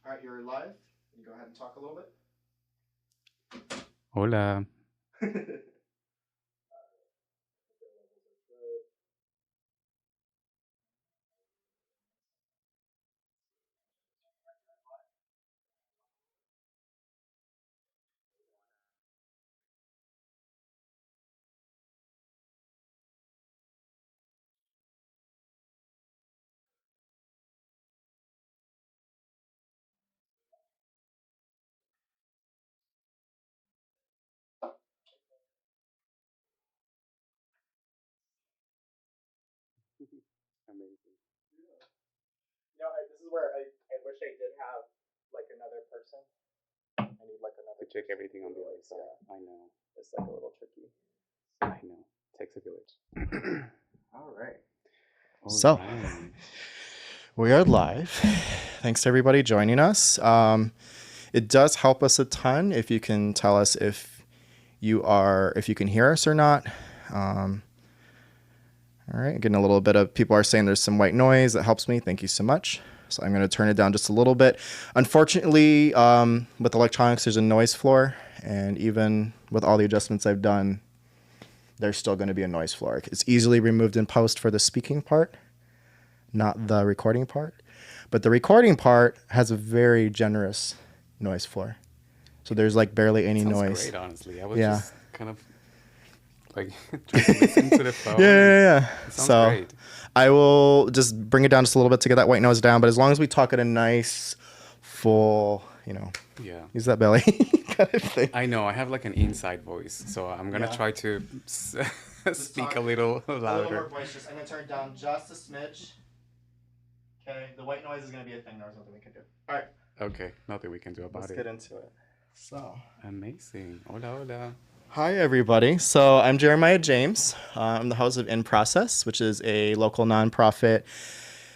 All right, you're live. You go ahead and talk a little Hola. bit. Amazing. This is where I wish I did have like another person. I need like To another check person to everything on do the other this. side. Yeah, I know. it's like a little tricky. I know. Takes a village. All right. All So right. we are live. Thanks to everybody joining us. It does help us a ton if you can tell us if you can hear us or not. Um, all right, getting a little bit of people are saying there's some white noise. That helps me. Thank you so much. So I'm going to turn it down just a little bit. Unfortunately, with electronics, there's a noise floor, and even with all the adjustments I've done, there's still going to be a noise floor. It's easily removed in post for the speaking part, not the recording part. But the recording part has a very generous noise floor. So there's like barely It any sounds noise. great, honestly. I was Yeah. just kind of like trying to listen to the Yeah, phone and yeah, yeah. it sounds So great. I will just bring it down just a little bit to get that white noise down. But as long as we talk at a nice, full, Yeah. use that belly kind of thing. I know. I have like an inside voice, so I'm gonna Yeah. try to Just speak talk a little a little more louder. boisterous. I'm going to turn it down just a smidge. Okay. The white noise is going to be a thing. There's nothing we can do. All right. Okay, nothing we can do Let's about it. get into it. So. Amazing. Hola, hola. Hi, everybody. So I'm Jeremiah James. I'm the host of In Process, which is a local nonprofit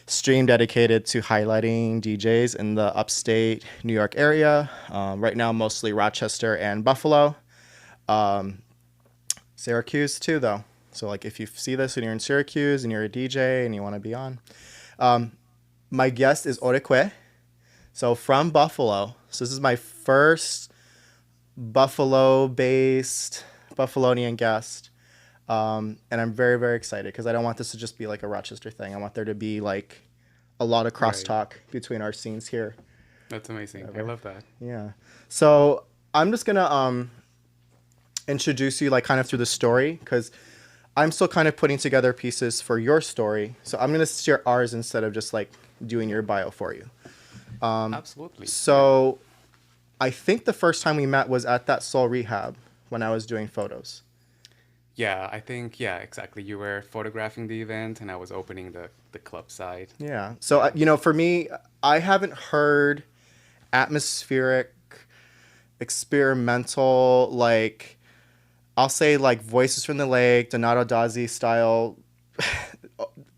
stream dedicated to highlighting DJs in the upstate New York area. Right now, mostly Rochester and Buffalo. Syracuse, too, though. So, like, if you see this and you're in Syracuse and you're a DJ and you want to be on, my guest is Orocué. So, from Buffalo. So, this is my first Buffalo based Buffalonian guest. And I'm very, very excited because I don't want this to just be like a Rochester thing. I want there to be like a lot of Right. crosstalk between our scenes here. That's amazing. I Whatever. love that. Yeah. So I'm just gonna introduce you like kind of through the story because I'm still kind of putting together pieces for your story. So I'm gonna share ours instead of just like doing your bio for you. Absolutely. Yeah. So I think the first time we met was at that soul rehab when I was doing photos. Yeah, I think, yeah, exactly. You were photographing the event and I was opening the club side. Yeah. So, Yeah. for me, I haven't heard atmospheric, experimental, like, I'll say like Voices from the Lake, Donato Dazzi style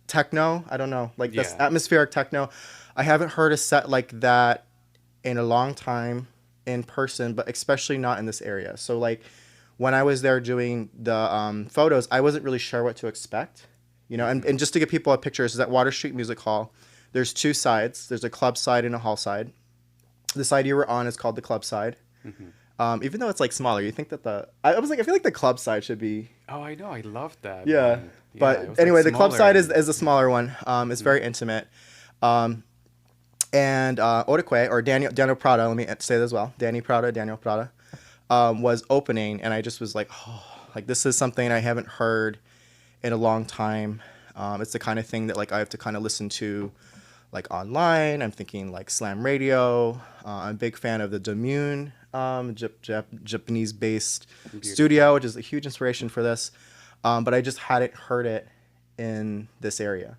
techno. I don't know. Like this Yeah. atmospheric techno. I haven't heard a set like that in a long time in person, but especially not in this area. So, like, when I was there doing the photos, I wasn't really sure what to expect. And Hmm. just to give people a picture, this is at Water Street Music Hall. There's two sides. There's a club side and a hall side. The side you were on is called the club side. Hmm. Even though it's like smaller, you think that I was like, I feel like the club side should be, Oh, I know. I love that yeah. one. Yeah, it But was like anyway, the club smaller side is, and is the yeah. smaller one. It's Hmm. very intimate. Um, and Orocué, or Daniel Prada, let me say this as well. Daniel Prada, was opening, and I just was like, oh, like this is something I haven't heard in a long time. It's the kind of thing that like I have to kind of listen to like online. I'm thinking like slam radio. I'm a big fan of the Demune, Japanese based Beautiful. studio, which is a huge inspiration for this. But I just hadn't heard it in this area.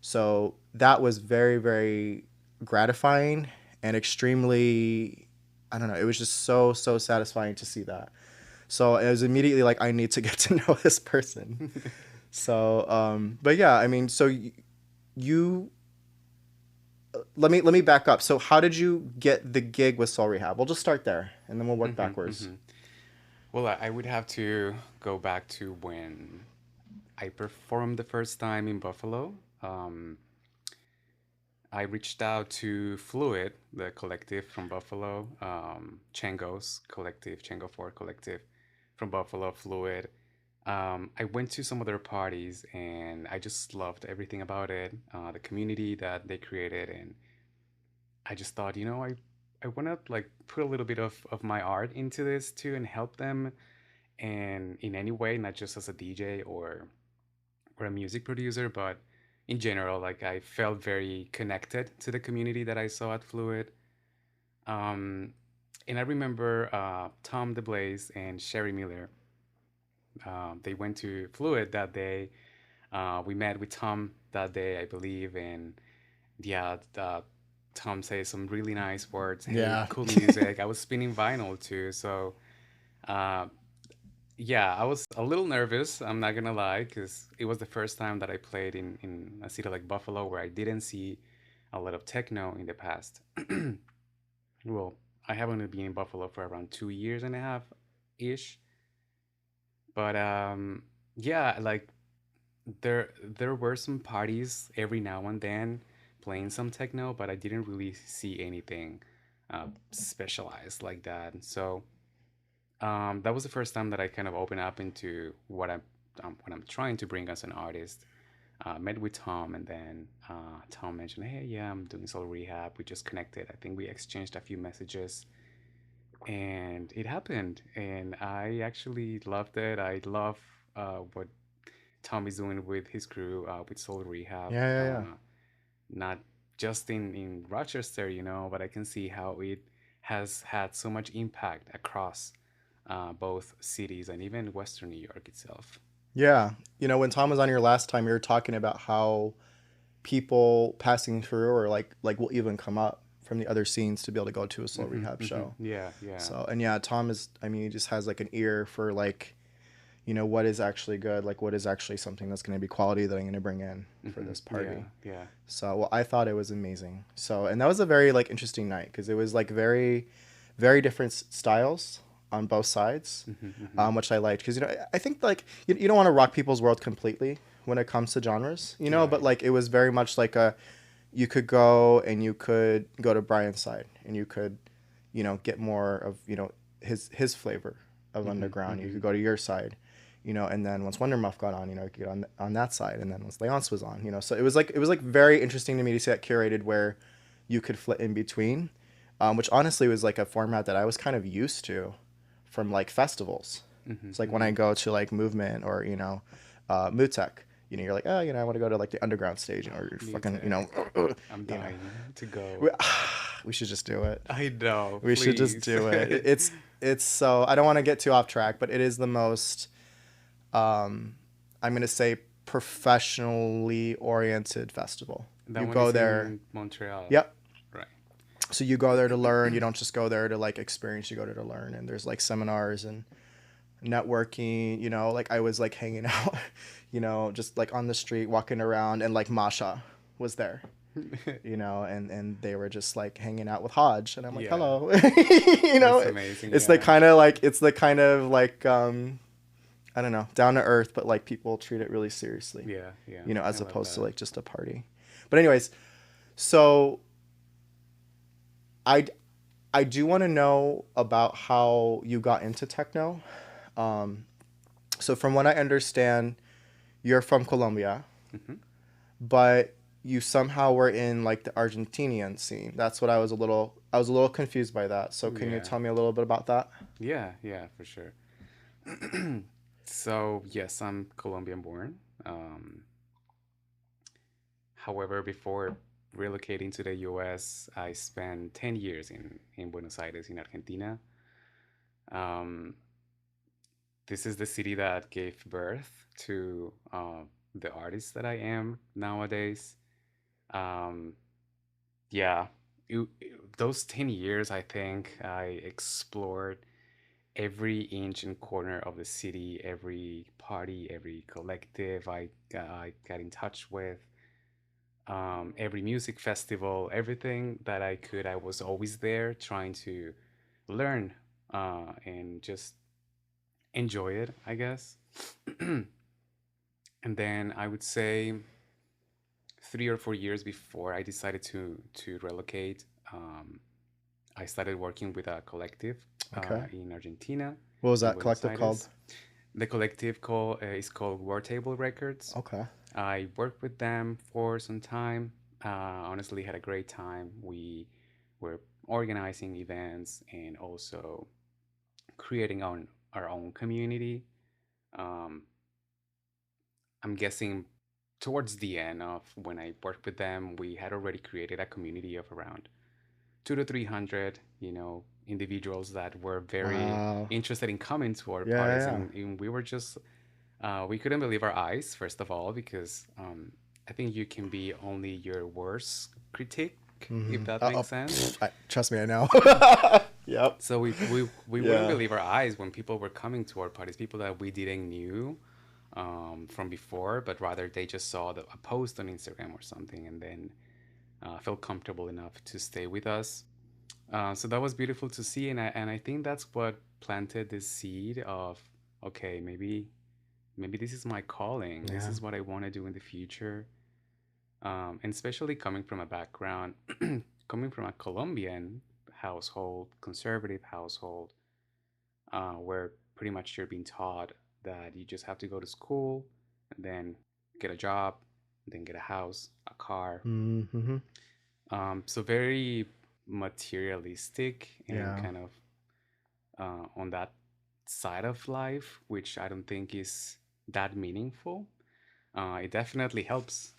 So that was very, very gratifying and extremely, I don't know, it was just so, so satisfying to see that. So it was immediately like, I need to get to know this person. So, but yeah, I mean, so you, let me back up. So how did you get the gig with Soul Rehab? We'll just start there and then we'll work Hmm. backwards. Hmm. Well, I would have to go back to when I performed the first time in Buffalo. Um, I reached out to Fluid, the collective from Buffalo, Chango's collective, Chango 4 collective from Buffalo, Fluid. I went to some of their parties and I just loved everything about it, the community that they created. And I just thought, I want to like put a little bit of my art into this too and help them and in any way, not just as a DJ or a music producer, but in general, like I felt very connected to the community that I saw at Fluid. Um, and I remember Tom DeBlaze and Sherry Miller. They went to Fluid that day. We met with Tom that day, I believe, and yeah, Tom said some really nice words. Hey, Yeah. cool music. I was spinning vinyl too, so uh, yeah, I was a little nervous. I'm not gonna lie, because it was the first time that I played in a city like Buffalo, where I didn't see a lot of techno in the past. Well, I have only been in Buffalo for around 2 years and a half ish, but yeah, like there were some parties every now and then playing some techno, but I didn't really see anything specialized like that. So that was the first time that I kind of opened up into what I'm trying to bring as an artist. Met with Tom, and then Tom mentioned, "Hey, yeah, I'm doing soul rehab." We just connected. I think we exchanged a few messages, and it happened. And I actually loved it. I love what Tom is doing with his crew with soul rehab. Yeah, yeah, yeah. Not just in Rochester, but I can see how it has had so much impact across both cities and even Western New York itself. Yeah. When Tom was on your last time, you were talking about how people passing through or like will even come up from the other scenes to be able to go to a soul rehab show. Yeah, yeah. So, and yeah, Tom is, I mean, he just has like an ear for like, what is actually good, like what is actually something that's going to be quality that I'm going to bring in for this Yeah, party. yeah. So, well, I thought it was amazing. So, and that was a very like interesting night because it was like very, very different styles on both sides, which I liked because I think like you don't want to rock people's world completely when it comes to genres, but Right. like it was very much like a you could go and you could go to Brian's side and you could get more of his flavor of underground. You could go to your side, and then once Wonder Muff got on, you could get on that side, and then once Leonce was on, so it was like very interesting to me to see that curated where you could flit in between, which honestly was like a format that I was kind of used to from like festivals. It's like when I go to like Movement or Mutek, you're like, oh, I want to go to like the underground stage, or you're fucking, Music. I'm you know, dying to go. we, we should just do it. I know, We should just please. do it. It's so I don't want to get too off track, but it is the most I'm gonna say professionally oriented festival. That You one go is there. in Montreal. Yep. Right. So you go there to learn. You don't just go there to like experience. You go there to learn, and there's like seminars and networking. Like I was like hanging out, just like on the street, walking around, and like Masha was there. And they were just like hanging out with Hodge, and I'm like, Yeah. hello. That's amazing. It's the Yeah. kind of like I don't know, down to earth, but like people treat it really seriously, Yeah, yeah. I as love opposed to that. like just a party. But anyways, so I I do want to know about how you got into techno. Um, so from what I understand, you're from Colombia, Hmm. but you somehow were in like the Argentinian scene. That's what I was a little confused by that. So can you Yeah. tell me a little bit about that? Yeah, yeah, for sure. So, yes, I'm Colombian born. However, before relocating to the US, I spent 10 years in Buenos Aires, in Argentina. Um, this is the city that gave birth to the artist that I am nowadays. Um, yeah, those 10 years, I think I explored every inch and corner of the city, every party, every collective I got in touch with, every music festival, everything that I could. I was always there trying to learn and just enjoy it, I guess. And then I would say 3 or 4 years before I decided to relocate, I started working with a collective Okay. in Argentina, What was in that Buenos collective called? Aires. The collective is called War Table Records. Okay. I worked with them for some time. Honestly, had a great time. We were organizing events and also creating our own community. Um, I'm guessing towards the end of when I worked with them, we had already created a community of around 200 to 300, individuals that were very Wow. interested in coming to our Yeah, parties, yeah, and we were just we couldn't believe our eyes, first of all, because I think you can be only your worst critic, yeah. if Mm-hmm. that makes sense. Trust me, I know. Yep. So we wouldn't Yeah. believe our eyes when people were coming to our parties, people that we didn't knew from before, but rather they just saw a post on Instagram or something and then felt comfortable enough to stay with us. So that was beautiful to see, and I think that's what planted this seed of, okay, maybe this is my calling. This Yeah. is what I want to do in the future. And especially coming from a background, coming from a Colombian household, conservative household, where pretty much you're being taught that you just have to go to school and then get a job, and then get a house, a car. Mm-hmm. So very materialistic and Yeah. kind of on that side of life, which I don't think is that meaningful. It definitely helps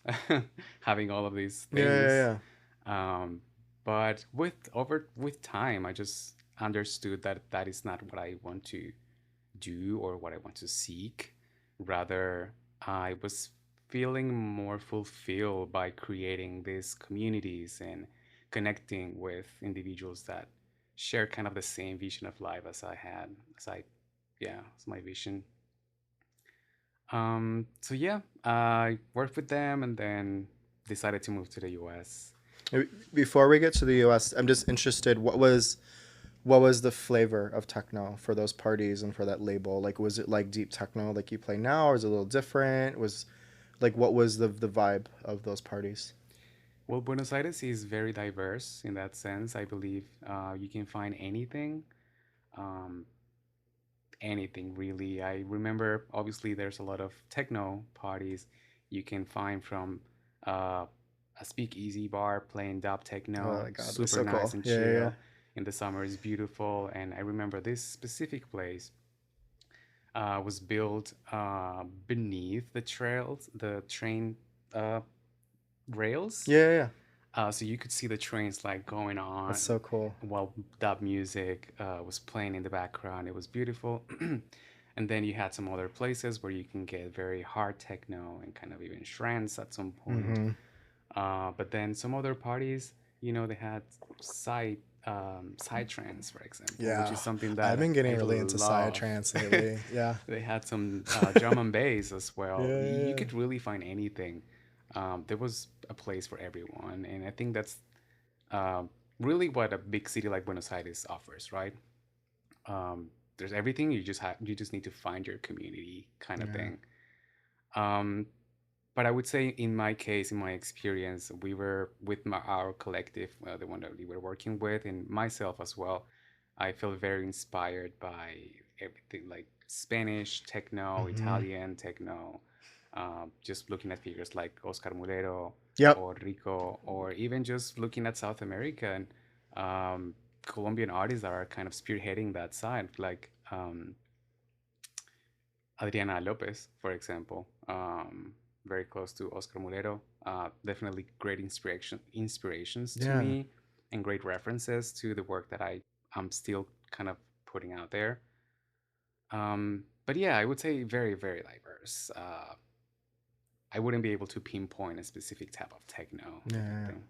having all of these Yeah, yeah, things, yeah. um, but with time, I just understood that that is not what I want to do or what I want to seek. Rather, I was feeling more fulfilled by creating these communities and connecting with individuals that share kind of the same vision of life as I had, as I, yeah, as my vision. So yeah, I worked with them and then decided to move to the US. Before we get to the U.S., I'm just interested. What was the flavor of techno for those parties and for that label? Like, was it like deep techno like you play now, or is it a little different? Was like what was the vibe of those parties? Well, Buenos Aires is very diverse in that sense. I believe you can find anything, um, anything really. I remember, obviously, there's a lot of techno parties you can find from uh, a speakeasy bar playing dub Oh techno, my god, that's super so nice cool. and Yeah, yeah, yeah. chill. In the summer, it's beautiful. And I remember this specific place was built beneath the train uh, rails. Yeah, yeah, yeah. So you could see the trains like going That's on so cool. while that music was playing in the background. It was beautiful. And then you had some other places where you can get very hard techno and kind of even trance at some point. Mm-hmm. But then some other parties, they had side side trance, for example, which Yeah, is something I've that been getting I really into love. psytrance lately. Yeah. They had some drum and bass as Yeah, well. You yeah, could really find anything. There was a place for everyone, and I think that's uh, really what a big city like Buenos Aires offers, right? There's everything. You just need to find your community, kind of yeah. thing. Um, but I would say, in my case, in my experience, we were with our collective, the one that we were working with, and myself as well. I feel very inspired by everything like Spanish techno, Mm-hmm. Italian techno, just looking at figures like Oscar Mulero Yep. or Rico, or even just looking at South America and Colombian artists that are kind of spearheading that side, like Adriana Lopez, for example, very close to Oscar Mulero. Definitely great inspirations to Yeah. me, and great references to the work that I'm still kind of putting out there. But yeah, I would say very, very diverse. I wouldn't be able to pinpoint a specific type of techno Yeah, or yeah, anything.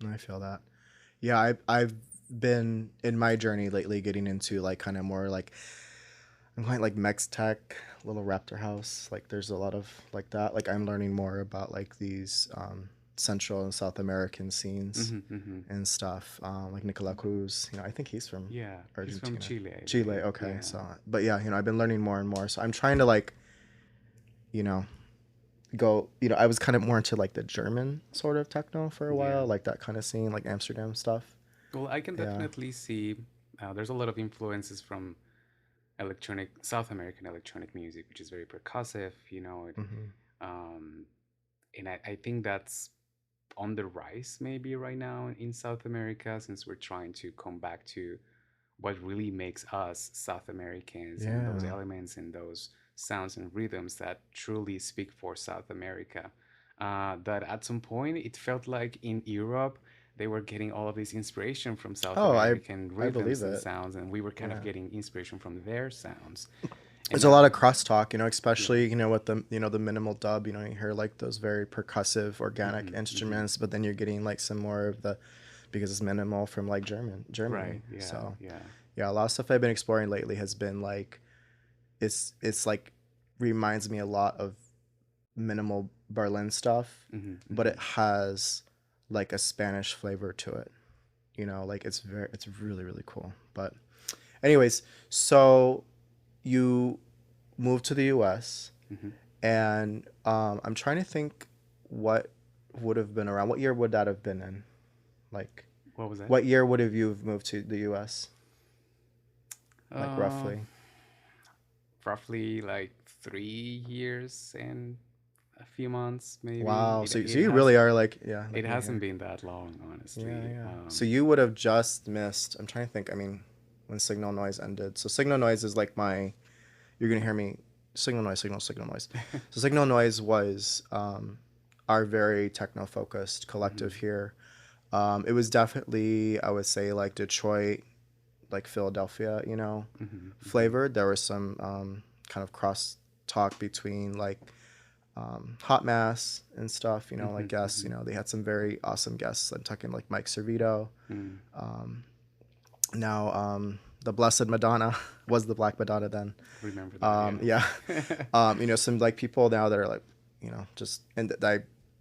yeah. I feel that. Yeah, I've been in my journey lately getting into like kind of more like I'm quite like Mex Tech, Little Raptor House. Like there's a lot of like that. Like I'm learning more about like these Central and South American scenes Hmm, hmm. and stuff. Like Nicola Cruz. I think he's from Yeah, he's from Argentina. Chile, I Chile. believe. Okay. Yeah. So, but yeah, I've been learning more and more. So I'm trying to like, you know, go, I was kind of more into like the German sort of techno for a Yeah. while, like that kind of scene, like Amsterdam stuff. Well, I can Yeah. definitely see there's a lot of influences from electronic South American electronic music, which is very percussive, Hmm. um, and I think that's on the rise maybe right now in South America, since we're trying to come back to what really makes us South Americans and those Yeah. elements and those sounds and rhythms that truly speak for South America. That at some point it felt like in Europe they were getting all of this inspiration from South Oh, American I believe rhythms and it. sounds, and we were kind of Yeah. getting inspiration from their sounds. And There's a that, lot of crosstalk, yeah, especially, with the minimal dub, you hear like those very percussive, organic hmm hmm instruments, but then you're getting like some more of the, because it's minimal from like Germany. right, yeah, So yeah, yeah, a lot of stuff I've been exploring lately has been like, it's like reminds me a lot of minimal Berlin stuff, hmm but hmm it has like a Spanish flavor to it. Like it's really, really cool. But anyways, so you moved to the US, hmm and I'm trying to think what would have been around. What year would that have been in? Like, what was that? what year would have you have moved to the US? Like Uh, roughly. roughly like 3 years and a few months, maybe. Wow. It So it you really has are like, yeah, it like in hasn't here. been that long, Yeah, honestly. yeah. So you would have just missed. I'm trying to think. I mean, when Signal Noise ended. So Signal Noise is like my. You're gonna hear me. Signal Noise, Signal Noise. So Signal Noise was our very techno focused collective hmm here. It was definitely, I would say, like Detroit, like Philadelphia, hmm hmm flavored. There was some kind of cross talk between like Hot Mass and stuff, like hmm guests. hmm They had some very awesome guests. I'm talking like Mike Servito. mm Now, the Blessed Madonna was the Black Madonna then. Remember that, Yeah. yeah. Some like people now that are like, just, and that I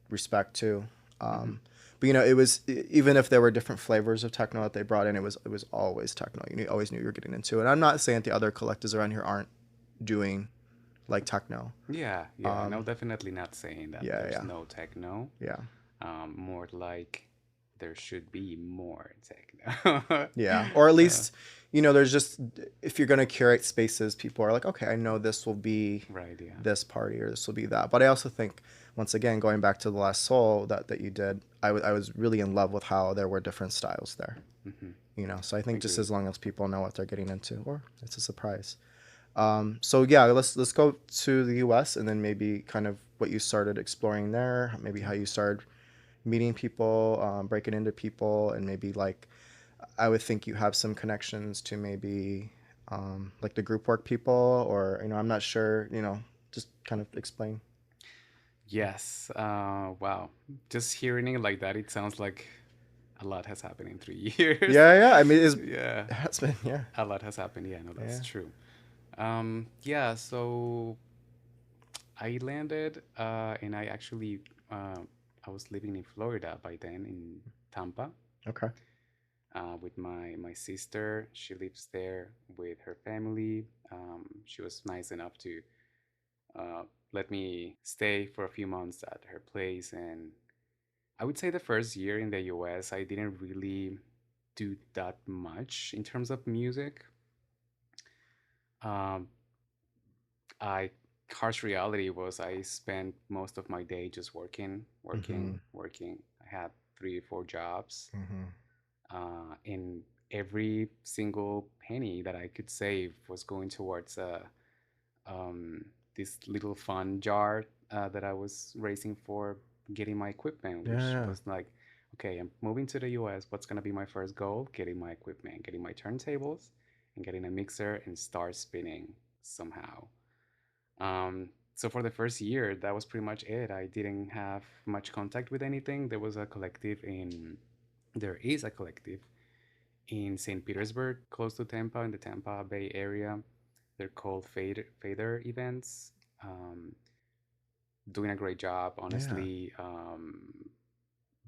respect too. hmm But it was, even if there were different flavors of techno that they brought in, it was always techno. Always knew you were getting into it. And I'm not saying that the other collectives around here aren't doing like techno. Yeah, yeah. No, definitely not saying that Yeah, there's yeah, no techno. yeah, More like there should be more techno. yeah. Or at uh, least, there's just, if you're gonna curate spaces, people are like, okay, I know this will be right, yeah. this party or this will be that. But I also think, once again, going back to the last soul that you did, I was really in love with how there were different styles there. hmm So I think just Agree. as long as people know what they're getting into, or it's a surprise. So yeah, let's go to the U.S. and then maybe kind of what you started exploring there, maybe how Okay. you started meeting people, breaking into people, and maybe like I would think you have some connections to maybe like the group work people, or I'm not sure. Just kind of explain. Yes. Wow. Just hearing it like that, it sounds like a lot has happened in 3 years. Yeah, yeah. I mean, Yeah. it has been, yeah, A lot has happened. Yeah, no, that's yeah. true. Yeah, so I landed, and I actually, I was living in Florida by then in Tampa, Okay. with my sister. She lives there with her family. She was nice enough to uh, let me stay for a few months at her place. And I would say the first year in the US, I didn't really do that much in terms of music. Um, I Harsh reality was I spent most of my day just working, Mm-hmm. working, working. I had 3 or 4 jobs, Mm-hmm. and every single penny that I could save was going towards um, this little fund jar that I was raising for getting my equipment, Yeah, which yeah. was like, okay, I'm moving to the US. What's gonna be my first goal? Getting my equipment, getting my turntables, and getting a mixer and start spinning somehow. So for the first year, that was pretty much it. I didn't have much contact with anything. There is a collective in St. Petersburg, close to Tampa, in the Tampa Bay area. They're called Fader events. Um, Doing a great job, Yeah. honestly.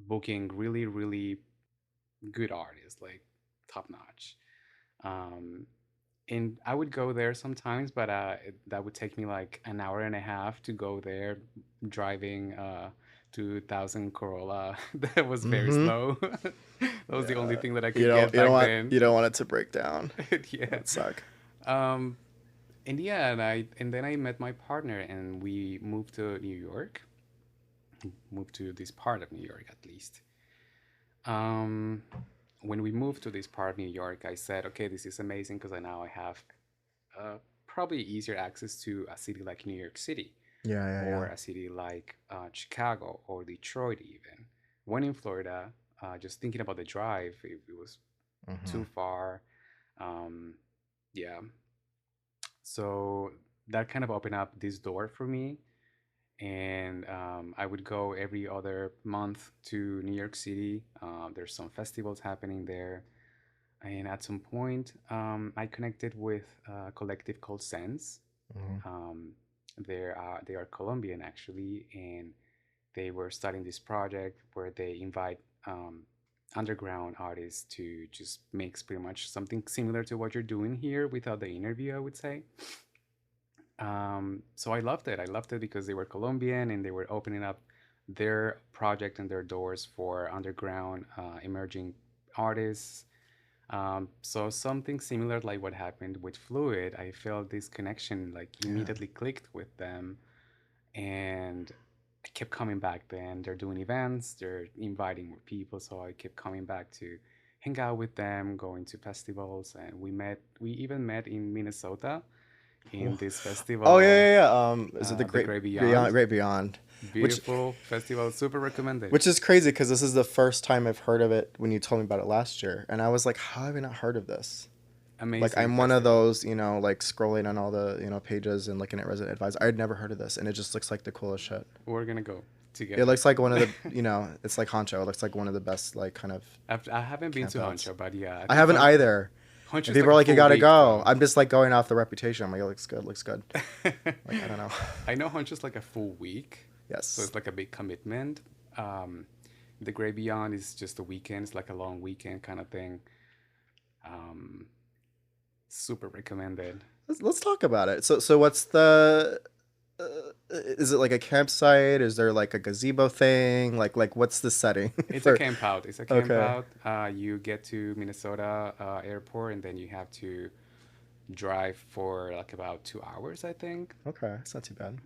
Booking really, really good artists, like top notch. Um, And I would go there sometimes, but that would take me like an hour and a half to go there, driving 2000 Corolla. That was very Mm-hmm. slow. That was the only Yeah. thing that I You could don't get back then. you don't want it to break down. That Yeah. would suck. Um, and yeah, and then I met my partner, and we moved to New York. Moved to this part of New York, at least. Um, when we moved to this part of New York, I said, okay, this is amazing because I now I have uh, probably easier access to a city like New York City Yeah, yeah, or yeah. a city like Chicago or Detroit, even. When in Florida, just thinking about the drive, it was Mm-hmm. too far. Um, yeah. So that kind of opened up this door for me. And I would go every other month to New York City. There's some festivals happening there. And at some point, I connected with a collective called Sense. Mm-hmm. Um, they are Colombian actually, and they were starting this project where they invite underground artists to just make pretty much something similar to what you're doing here without the interview, I would say. So I loved it. I loved it because they were Colombian and they were opening up their project and their doors for underground emerging artists. So something similar like what happened with Fluid, I felt this connection like Yeah. immediately clicked with them, and I kept coming back. Then they're doing events, they're inviting more people, so I kept coming back to hang out with them, going to festivals, and we met. We even met in Minnesota in this Oh yeah, festival, yeah, yeah. Is it the the Great Great Beyond? Beyond. Great Beyond, which Beautiful festival, super recommended. which is crazy because this is the first time I've heard of it when you told me about it last year, and I was like, how have I not heard of this? Like Amazing I'm one of festival. those, like scrolling on all the pages and looking at Resident Advisor. I'd never heard of this, and it just looks like the coolest shit. We're gonna go It together. looks like one of the, it's like Honcho. It looks like one of the best, like kind of I haven't been to campouts. Honcho, but yeah, I I think haven't either. Honcho And is people like are a like, you full gotta week go. though. I'm just like going off the reputation. I'm like, it looks good, looks good. Like, I don't know. I know Honcho's like a full week, so Yes. it's like a big commitment. Um, the Great Beyond is just a weekend. It's like a long weekend kind of thing. Um, Super recommended. Let's talk about it. So what's the is it like a campsite? Is there like a gazebo thing? Like what's the setting It's a for camp out. It's a camp okay. out. You get to Minnesota airport, and then you have to drive for like about 2 hours, I think. Okay, it's not too bad.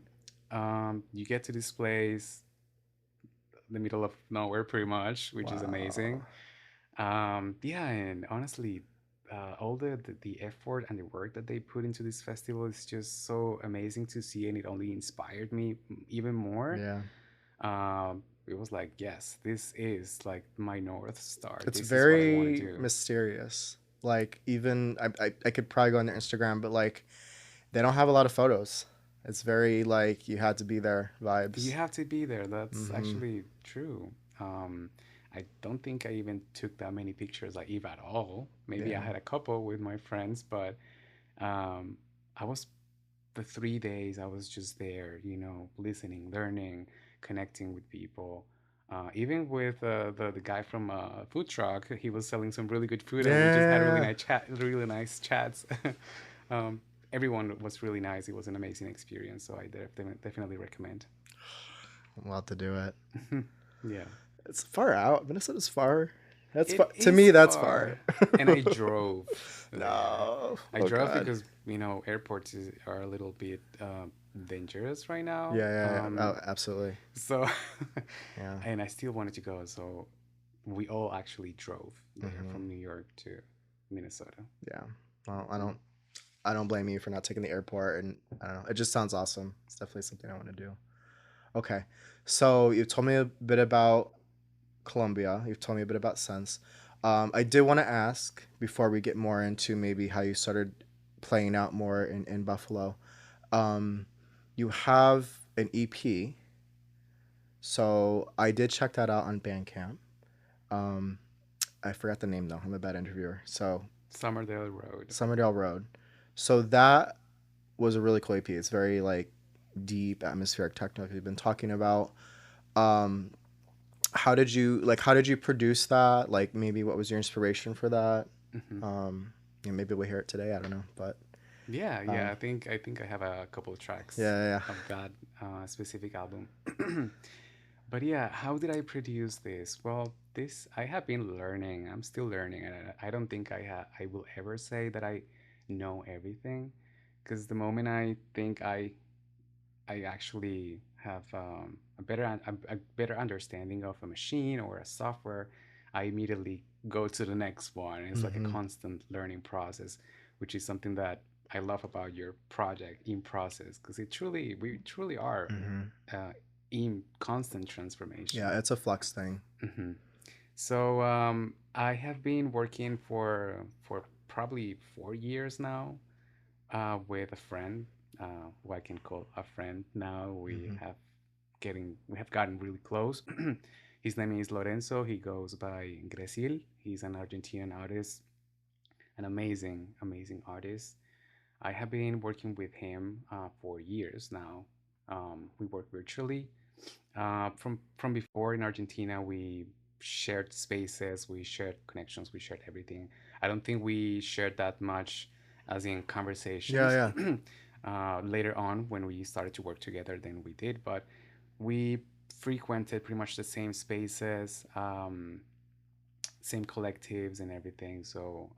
You get to this place, the middle of nowhere, pretty much, which is Wow. amazing. Yeah, and honestly, all the effort and the work that they put into this festival is just so amazing to see, and it only inspired me even more. Yeah. It was like, yes, this is like my North Star. It's This is what I want to very do. mysterious. Like even I could probably go on their Instagram, but like they don't have a lot of photos. It's very like you had to be there You vibes. have to be there. That's Mm-hmm. actually true. Um, I don't think I even took that many pictures, like if at all. Maybe I Yeah. had a couple with my friends, but um, I was the 3 days I was just there, listening, learning, connecting with people. Even with the guy from food truck, he was selling some really good food, and we just had Yeah. really nice chats. um, Everyone was really nice. It was an amazing experience, so I definitely recommend. We'll have to do it. Yeah, It's far out. Minnesota's far. That's it far. To is me, that's far. far, and I drove there. No. I Oh drove God. because are a little bit dangerous right now. Yeah, yeah, yeah. Oh, absolutely. So, Yeah. and I still wanted to go, so we all actually drove there Hmm. from New York to Minnesota. Yeah. Well, I don't blame you for not taking the airport, and I don't know. It just sounds awesome. It's definitely something I want to do. Okay. So you told me a bit about Colombia. You've told me a bit about Sense. I did want to ask before we get more into maybe how you started playing out more in Buffalo. Um, you have an EP, so I did check that out on Bandcamp. Um, I forgot the name though. I'm a bad interviewer. So Sommerdale Road. Summerdale Road. So that was a really cool EP. It's very like deep atmospheric techno like we've been talking about. Um, how did you produce that? Like maybe what was your inspiration for that? Hmm. Um, maybe we'll hear it today. I don't know, but Yeah, yeah. um, I think I have a couple of yeah, tracks yeah, of that specific album. But yeah, how did I produce this? Well, this I have been learning. I'm still learning, and I don't think I will ever say that I know everything, because the moment I think I actually have a better understanding of a machine or a software, I immediately go to the next one. And yeah. it's like a Mm-hmm. constant learning process, which is something that I love about your project in process, because we truly are Mm-hmm. uh, in constant transformation. Yeah, it's a flux thing. Hmm. So I have been working for probably 4 years now with a friend, who I can call a friend now. Mm-hmm. We have gotten really close. His name is Lorenzo. He goes by Gresil. He's an Argentinian artist, an amazing artist. I have been working with him for years now. We work virtually. From before in Argentina, we shared spaces, we shared connections, we shared everything. I don't think we shared that much as in Yeah, conversations. yeah, Later on, when we started to work together, then we did, but we frequented pretty much the same spaces, same collectives, and everything. So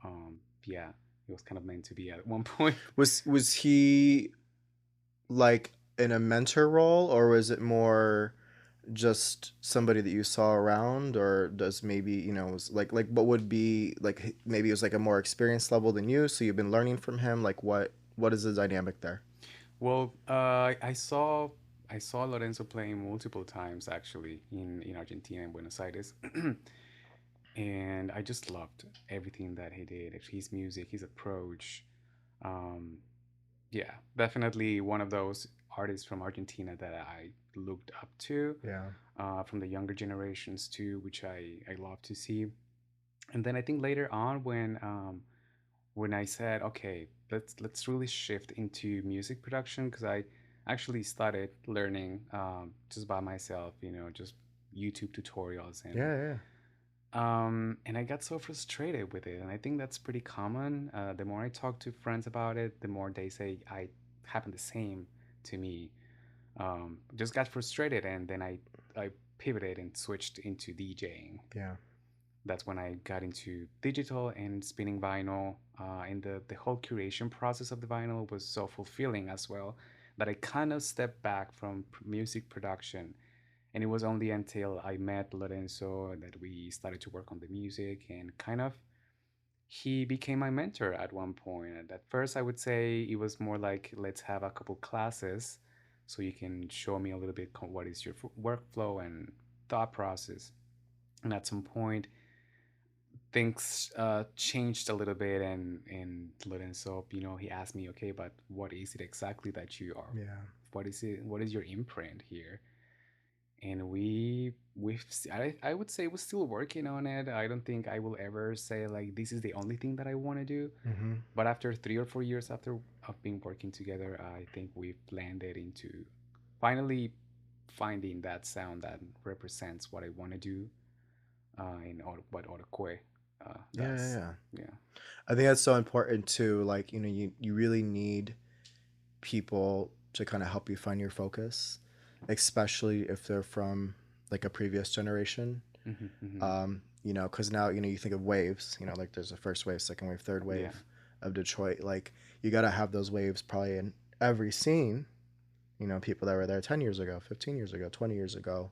yeah, it was kind of meant to be at one point. was he like in a mentor role, or was it more just somebody that you saw around, or does maybe was like what would be like maybe it was like a more experienced level than you, so you've been learning from him, like what is the dynamic there? Well, I saw Lorenzo playing multiple times actually in Argentina in Buenos Aires, and I just loved everything that he did. His music, his approach. Um, yeah, definitely one of those artists from Argentina that I looked up to, Yeah, from the younger generations too, which I love to see. And then I think later on when I said, okay, let's really shift into music production, because I actually started learning just by myself, just YouTube tutorials, yeah, yeah. and I got so frustrated with it, and I think that's pretty common. The more I talk to friends about it, the more they say I happened the same to me. Just got frustrated, and then I pivoted and switched into DJing. Yeah. That's when I got into digital and spinning vinyl. And the whole curation process of the vinyl was so fulfilling as well, that I kind of stepped back from music production. And it was only until I met Lorenzo that we started to work on the music, and kind of he became my mentor at one point. And at first, I would say it was more like, let's have a couple classes so you can show me a little bit what is your workflow and thought process. And at some point, things changed a little bit, and Lorenzo, he asked me, okay, but what is it exactly that you are? Yeah. What is it? What is your imprint here? And I would say we're still working on it. I don't think I will ever say like this is the only thing that I want to do. Mm-hmm. But after 3 or 4 years after of being working together, I think we've landed into finally finding that sound that represents what I want to do, what Orocué Yeah, yeah, does. yeah. Yeah. I think that's so important too. Like, you really need people to kind of help you find your focus, especially if they're from like a previous generation. Hmm. Hmm. Because now, you think of waves, like there's a first wave, second wave, third Yeah. wave of Detroit. Like, you got to have those waves probably in every scene, people that were there 10 years ago, 15 years ago, 20 years ago.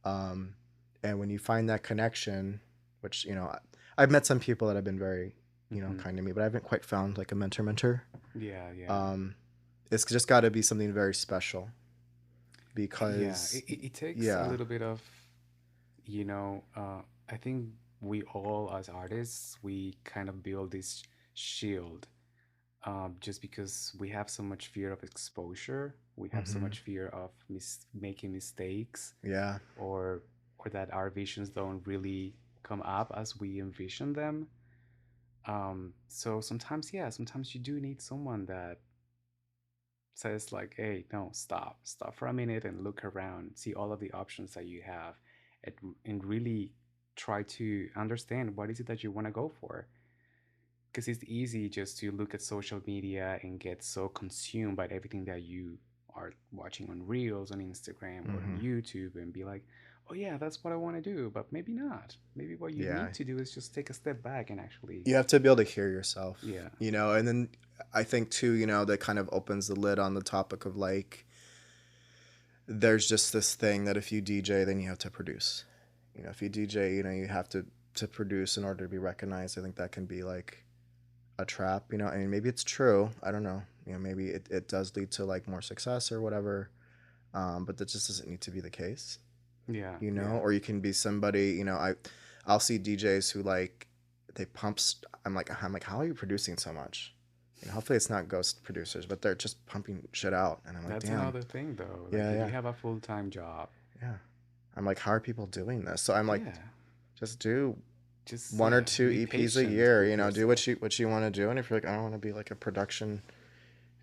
Um, and when you find that connection, which, I've met some people that have been very, Hmm. kind to me, but I haven't quite found like a mentor. Yeah. Yeah. Um, it's just got to be something very special Yeah. because, It takes a yeah, little bit of, you know, uh, I think we all as artists, we kind of build this shield, just because we have so much fear of exposure. We have so hmm, much fear of making mistakes, yeah, or that our visions don't really come up as we envision them. So sometimes, yeah, sometimes you do need someone that says like, hey, no, stop for a minute and look around, see all of the options that you have, and really try to understand what is it that you want to go for. because it's easy just to look at social media and get so consumed by everything that you are watching on Reels, on Instagram, or on Mm-hmm. YouTube, and be like, oh yeah, that's what I want to do, but maybe not. Maybe what you Yeah. need to do is just take a step back and actually, You have to be able to hear yourself, yeah, and then I think too, that kind of opens the lid on the topic of like, there's just this thing that if you DJ, then you have to produce. If you DJ, you have to produce in order to be recognized. I think that can be like a trap. I mean, maybe it's true. I don't know. Maybe it does lead to like more success or whatever. But that just doesn't need to be the case. yeah, yeah, Or you can be somebody. I'll see DJs who like they pump. I'm like, how are you producing so much? Hopefully it's not ghost producers, but they're just pumping shit out, and I'm like, that's damn, another thing though. Like yeah, if yeah, you have a full-time job, yeah. I'm like, how are people doing this? So I'm like, yeah, just do just one or two be EPs a patient year. with Do what yourself. you want to do, and if you're like, I don't want to be like a production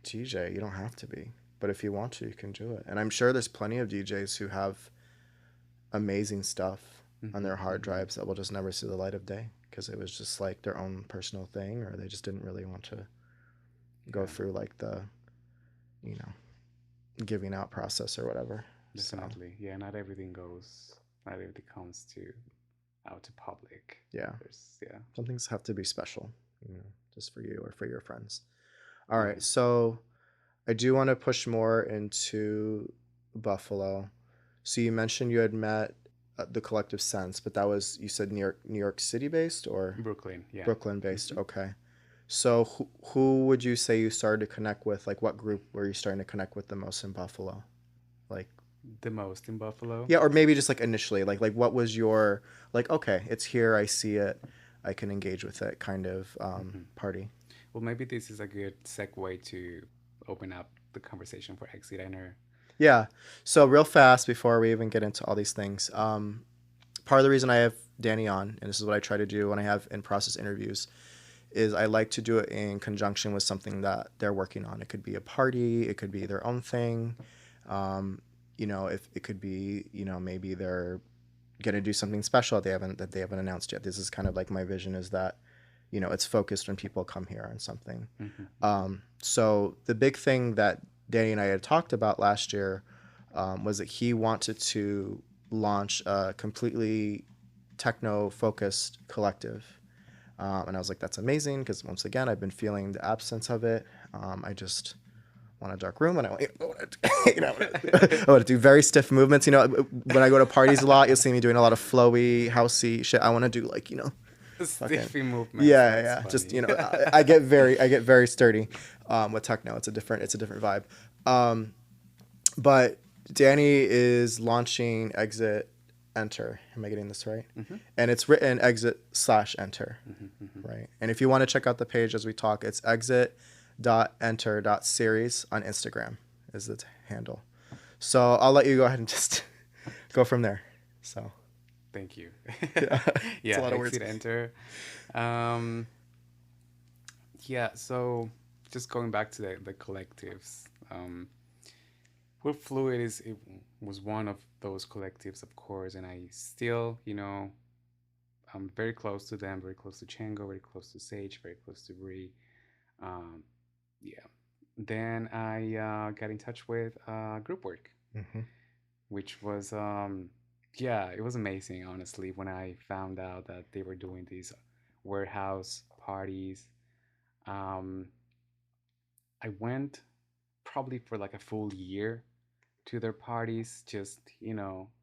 DJ, you don't have to be. But if you want to, you can do it. And I'm sure there's plenty of DJs who have amazing stuff on Hmm, their hard hmm. drives that will just never see the light of day because it was just like their own personal thing, or they just didn't really want to go Yeah, through like the, you know, giving out process or whatever. So, definitely. Yeah, not everything goes, not everything comes to out to public. yeah, There's, yeah, some things have to be special, just for you or for your friends. All yeah. right. So, I do want to push more into Buffalo. So you mentioned you had met the Collective Sense, but that was, you said New York City based or Brooklyn, yeah. Brooklyn based. Hmm. Okay. So who would you say you started to connect with? Like what group were you starting to connect with the most in Buffalo? Like, The most in Buffalo. yeah, or maybe just like initially, like what was your, like, okay, it's here, I see it, I can engage with it kind of Hmm. party. Well, maybe this is a good segue to open up the conversation for Exit Enter. Yeah. So real fast before we even get into all these things, part of the reason I have Danny on, and this is what I try to do when I have in process interviews, is I like to do it in conjunction with something that they're working on. It could be a party, it could be their own thing. Um, if it could be, maybe they're gonna do something special that they haven't announced yet. This is kind of like my vision is that, it's focused when people come here on something. Hmm, hmm. So the big thing that Danny and I had talked about last year was that he wanted to launch a completely techno-focused collective. And I was like, that's amazing because once again, I've been feeling the absence of it. I just want a dark room and I want, I want to do very stiff movements. When I go to parties a lot, you'll see me doing a lot of flowy, housey shit. I want to do like, fucking, Stiffy movements. yeah, That's yeah. Just, funny. I get very sturdy with techno. It's a different vibe. Um, but Danny is launching Exit Enter. Am I getting this right? Hmm, And it's written exit/enter, hmm, hmm. right? And if you want to check out the page as we talk, it's exit.enter.series on Instagram is the handle. So I'll let you go ahead and just go from there. So Thank you. yeah, it's a Yeah, lot of words. Exit Enter. Um, yeah, so just going back to the collectives. Well, Fluid it was one of those collectives, of course, and I still, I'm very close to them, very close to Chango, very close to Sage, very close to Bree. Um, yeah. Then I got in touch with Group Work, Mm-hmm. which was, yeah, it was amazing, honestly, when I found out that they were doing these warehouse parties. Um, I went probably for like a full year to their parties, just,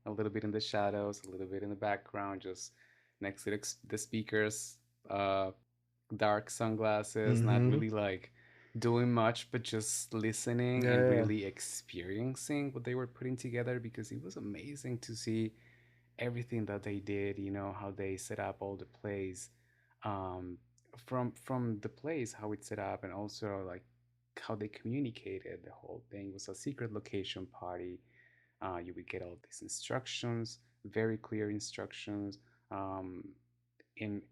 a little bit in the shadows, a little bit in the background, just next to the speakers, uh, dark sunglasses, not Mm-hmm. really like doing much, but just listening Yeah, and yeah, really experiencing what they were putting together because it was amazing to see everything that they did, how they set up all the plays, um, from the place, how it's set up, and also like how they communicated. The whole thing was a secret location party. You would get all these instructions, very clear instructions, um, and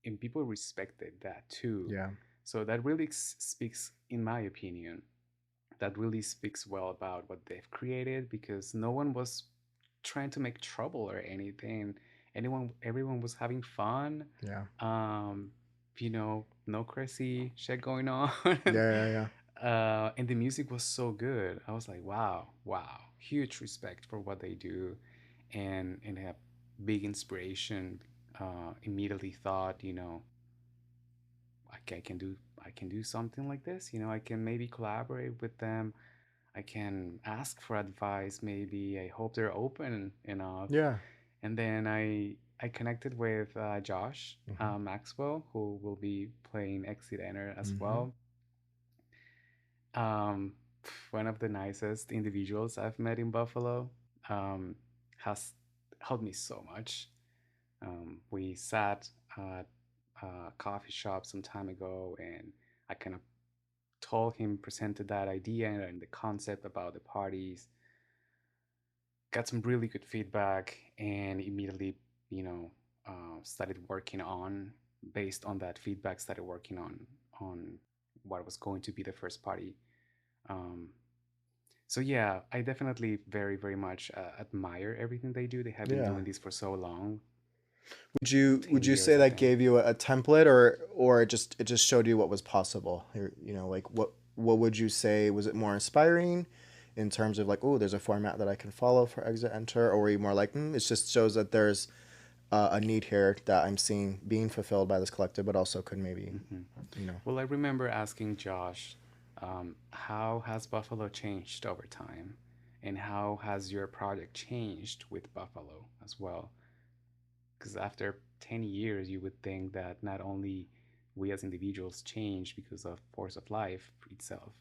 and people respected that too. yeah. So that really speaks, in my opinion, that really speaks well about what they've created because no one was trying to make trouble or anything. Everyone was having fun. Yeah. Um, no crazy shit going on. Yeah, yeah, And the music was so good. I was like, wow, wow, huge respect for what they do, and have big inspiration. Immediately thought, I can do something like this. I can maybe collaborate with them. I can ask for advice. Maybe I hope they're open enough. yeah. And then I connected with Josh Yeah. Hmm. Maxwell, who will be playing Exit Enter as Hmm. well. Um, One of the nicest individuals I've met in Buffalo. Um, has helped me so much. We sat at a coffee shop some time ago, and I kind of told him, presented that idea and the concept about the parties, got some really good feedback, and immediately, you know, started working on, based on that feedback, started working on what was going to be the first party. Um, so yeah, I definitely very very much admire everything they do. They have been Yeah. doing this for so long, ten Would you say years, I that think. gave you a template, or it just showed you what was possible? Like what would you say, was it more inspiring in terms of like, oh, there's a format that I can follow for exit enter, or were you more like, it just shows that there's a need here that I'm seeing being fulfilled by this collective, but also could maybe, Hmm. you know. Well, I remember asking Josh, how has Buffalo changed over time? And how has your project changed with Buffalo as well? Because after 10 years, you would think that not only we as individuals change because of force of life itself,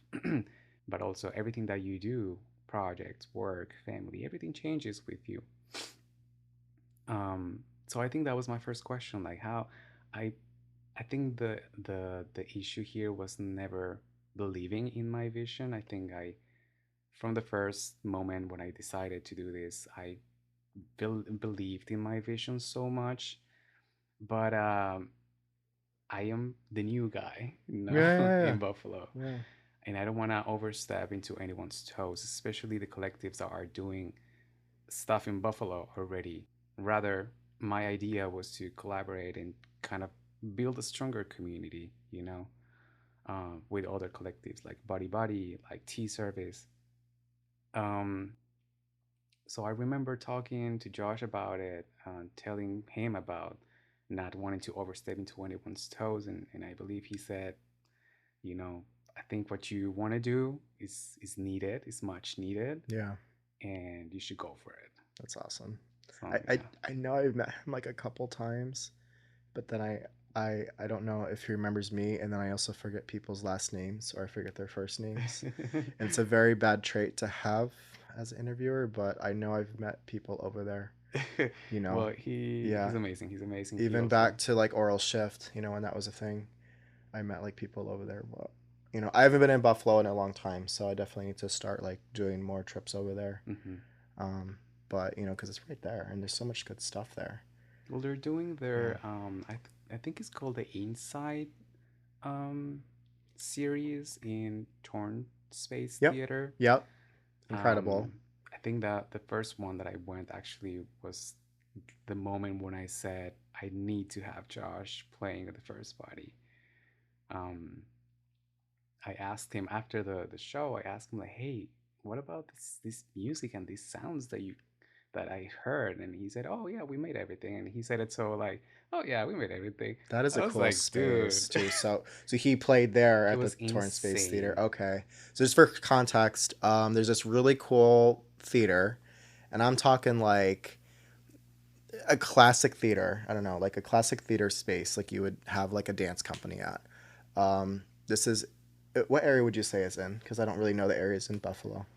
but also everything that you do, projects, work, family, everything changes with you. So I think that was my first question, like how I I think the issue here was never believing in my vision. I think I from the first moment when I decided to do this, I believed in my vision so much. But I am the new guy, Yeah, in Buffalo, yeah, and I don't want to overstep into anyone's toes, especially the collectives that are doing stuff in Buffalo already. Rather, my idea was to collaborate and kind of build a stronger community, with other collectives like Body Body, like Tea Service. Um, so I remember talking to Josh about it, telling him about not wanting to overstep into anyone's toes, and I believe he said, you know, I think what you want to do is needed, is much needed, yeah. and you should go for it. That's awesome. So I yeah. I know I've met him like a couple times, but then I don't know if he remembers me, and then I also forget people's last names, or I forget their first names. And it's a very bad trait to have as an interviewer, but I know I've met people over there, you know. Well, he's Yeah, amazing. He's amazing. He even also. back to like oral shift, when that was a thing. I met like people over there, but I haven't been in Buffalo in a long time, so I definitely need to start like doing more trips over there. Hmm. Um, but because it's right there, and there's so much good stuff there. Well, they're doing Yeah. their I think it's called the Inside um series in Torn Space Yep. Theater. Yep. Incredible. Um, I think that the first one that I went actually was the moment when I said I need to have Josh playing at the first party. Um, I asked him after the show. I asked him like, "Hey, what about this music and these sounds that I heard?" And he said, "Oh yeah, we made everything." And he said it so like, "Oh yeah, we made everything." That is I a was cool like, space "Dude, too. So he played there it at the was Torrance Space Theater. insane." Okay. So just for context, there's this really cool theater, and I'm talking like a classic theater. I don't know, like a classic theater space, like you would have like a dance company at. This is what area would you say is in? Because I don't really know the areas in Buffalo.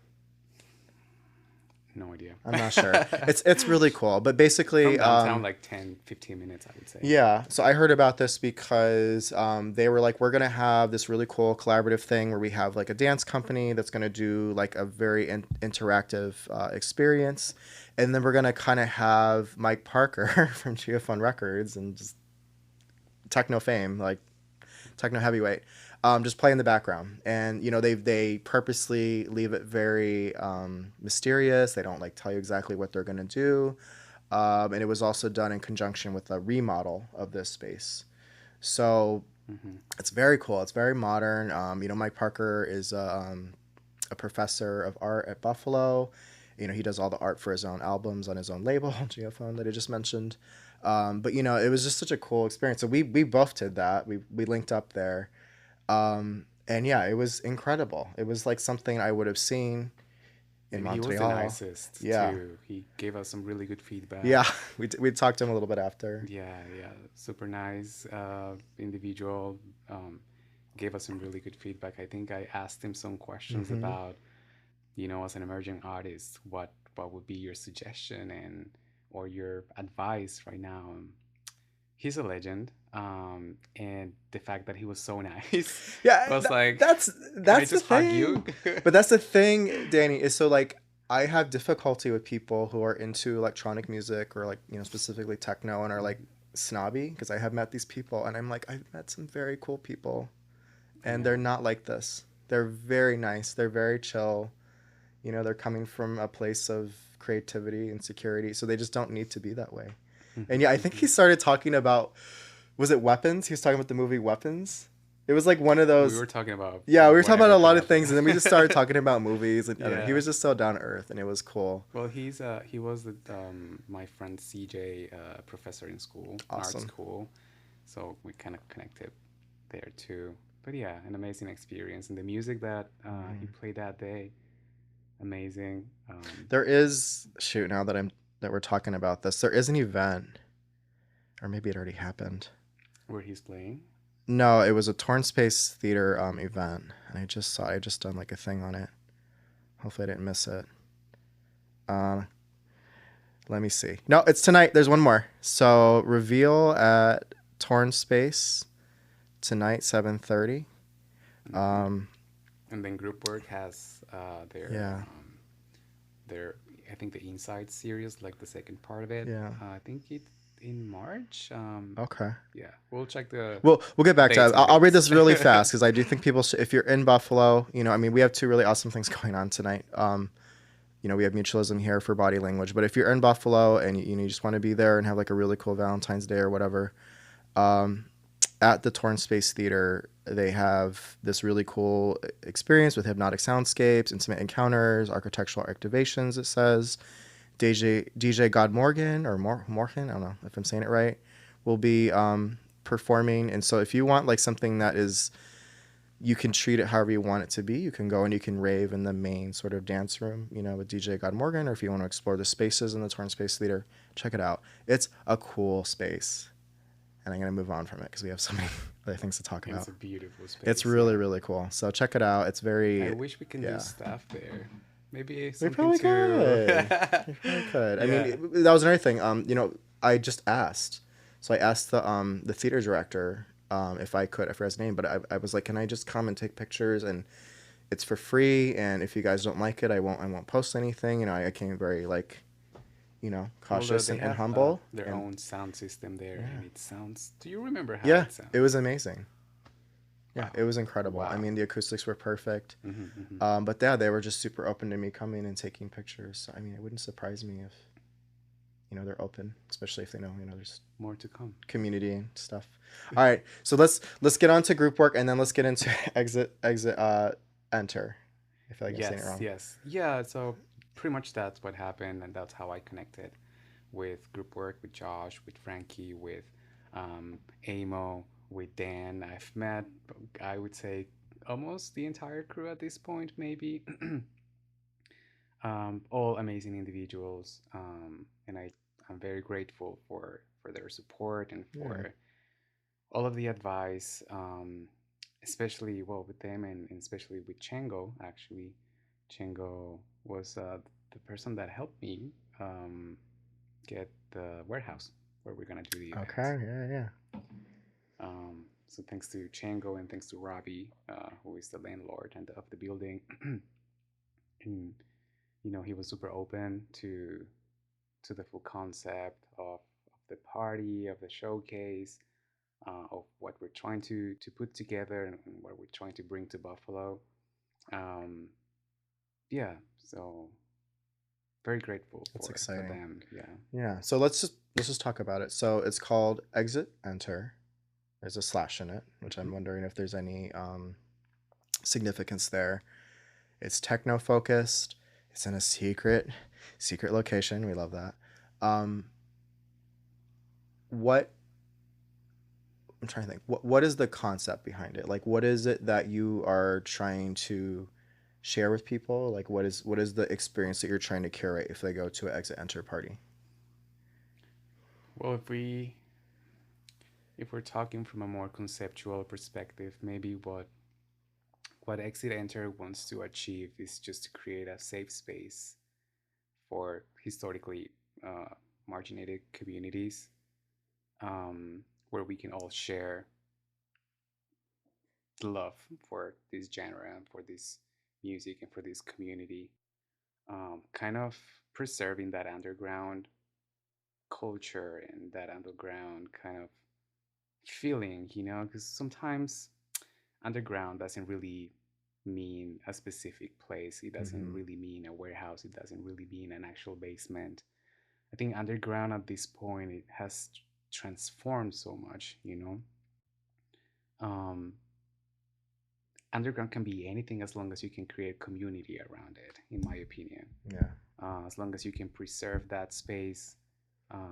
No idea. I'm not sure. It's really cool, but From basically, downtown, like 10, 15 minutes, I would say. yeah. So I heard about this because they were like, we're gonna have this really cool collaborative thing where we have like a dance company that's gonna do like a very interactive experience, and then we're gonna kind of have Mike Parker from Geofund Records and just techno fame, like techno heavyweight, just play in the background. And they purposely leave it very mysterious. They don't like tell you exactly what they're gonna do. And it was also done in conjunction with a remodel of this space. So Hmm. it's very cool. It's very modern. Mike Parker is a professor of art at Buffalo. He does all the art for his own albums on his own label, Geophone, that I just mentioned. But it was just such a cool experience. So we both did that. We linked up there, and yeah, it was incredible. It was like something I would have seen in And he was the Montreal. nicest Yeah, too. He gave us some really good feedback. yeah. We talked to him a little bit after. Yeah, yeah, super nice individual. Um, Gave us some really good feedback. I think I asked him some questions Hmm. about, as an emerging artist, what would be your suggestion and or your advice right now? He's a legend, and the fact that he was so nice, I Yeah, was like, can I that's the just hug you? thing. But that's the thing, Danny, is so like I have difficulty with people who are into electronic music or like, specifically techno and are like snobby because I have met these people and I'm like I've met some very cool people and they're Yeah. not like this. They're very nice. They're very chill. They're coming from a place of creativity and security, so they just don't need to be that way. And yeah, I think he started talking about, was it Weapons? He was talking about the movie Weapons. It was like one of We those. were talking about Yeah, we were talking about whatever a lot of crap. things, and then we just started talking about movies. And I don't know, he Yeah. was just so down to earth, and it was cool. Well, he was my friend CJ, professor in school, in art Awesome. school, so we kind of connected there too. But yeah, an amazing experience, and the music that he Mhm. played that day, amazing. There is, shoot, now that we're talking about this, there is an event, or maybe it already happened. Where he's playing. No, it was a Torn Space Theater event, and I just done like a thing on it. Hopefully, I didn't miss it. Uh, Let me see. No, it's tonight. There's one more. So reveal at Torn Space tonight, 7:30. Hmm. Um, And then group work has yeah, their I think the Inside series, like the second part of it. yeah. I think it in March. Okay. Yeah, we'll check the We'll get back to dates it. in the I'll read notes. this really fast because I do think people should, if you're in Buffalo, I mean, we have two really awesome things going on tonight. We have mutualism here for body language, but if you're in Buffalo and you just want to be there and have like a really cool Valentine's Day or whatever, um, at the Torn Space Theater, they have this really cool experience with hypnotic soundscapes, intimate encounters, architectural activations. It says DJ God Morgan or Morgan, I don't know if I'm saying it right, will be performing. And so if you want like something that is, you can treat it however you want it to be. You can go and you can rave in the main sort of dance room, with DJ God Morgan, or if you want to explore the spaces in the Torn Space Theater, check it out. It's a cool space. And I'm going to move on from it because we have so many other things to talk It's about. a beautiful It's space. really, Yeah. really cool. So check it out. It's I very, wish we can do yeah. stuff there. Maybe We something probably to. could. We probably could. I mean, Yeah. that was another thing. I just asked. So I asked the theater director if I could. I forgot his name, but I was like, can I just come and take pictures? And it's for free. And if you guys don't like it, I won't post anything. I came very like, Well, cautious they and have humble. their And own sound system there, yeah, and it sounds. Do you remember how yeah, it it was sounds? amazing. Yeah, Wow. it was incredible. I Wow. mean, the acoustics were perfect. Hmm. Hmm. But yeah, they were just super open to me coming and taking pictures. So, I mean, it wouldn't surprise me if they're open, especially if they know there's More to come. community and stuff. All right, so let's get on to group work and then let's get into exit enter. I feel like I'm saying it Yes, wrong. yes. Yeah, so pretty much that's what happened, and that's how I connected with group work, with Josh, with Frankie, with Amo, with Dan. I've met, I would say, almost the entire crew at this point, maybe. All amazing individuals, and I'm very grateful for their support and Yeah, for all of the advice, especially well with them and especially with Chango. Actually, Chango was the person that helped me get the warehouse where we're gonna do the event. okay, yeah, yeah. So thanks to Chango and thanks to Robbie, who is the landlord and of the building, and he was super open to the full concept of the party, of the showcase, of what we're trying to put together and what we're trying to bring to Buffalo. Um, yeah, so very grateful That's for exciting. them. Yeah. Yeah, so let's just talk about it. So it's called exit enter. There's a slash in it, which I'm Hmm. wondering if there's any significance there. It's techno focused. It's in a secret location. We love that. Um, what I'm trying to think. What is the concept behind it? Like, what is it that you are trying to share with people? Like, what is the experience that you're trying to curate if they go to an exit enter party? Well, if we're talking from a more conceptual perspective, maybe what Exit Enter wants to achieve is just to create a safe space for historically uh, marginated communities, where we can all share the love for this genre and for this music and for this community, kind of preserving that underground culture and that underground kind of feeling, because sometimes underground doesn't really mean a specific place. It doesn't Mm-hmm. really mean a warehouse. It doesn't really mean an actual basement. I think underground at this point it has transformed so much. Um, Underground can be anything as long as you can create community around it, in my opinion. Yeah. As long as you can preserve that space,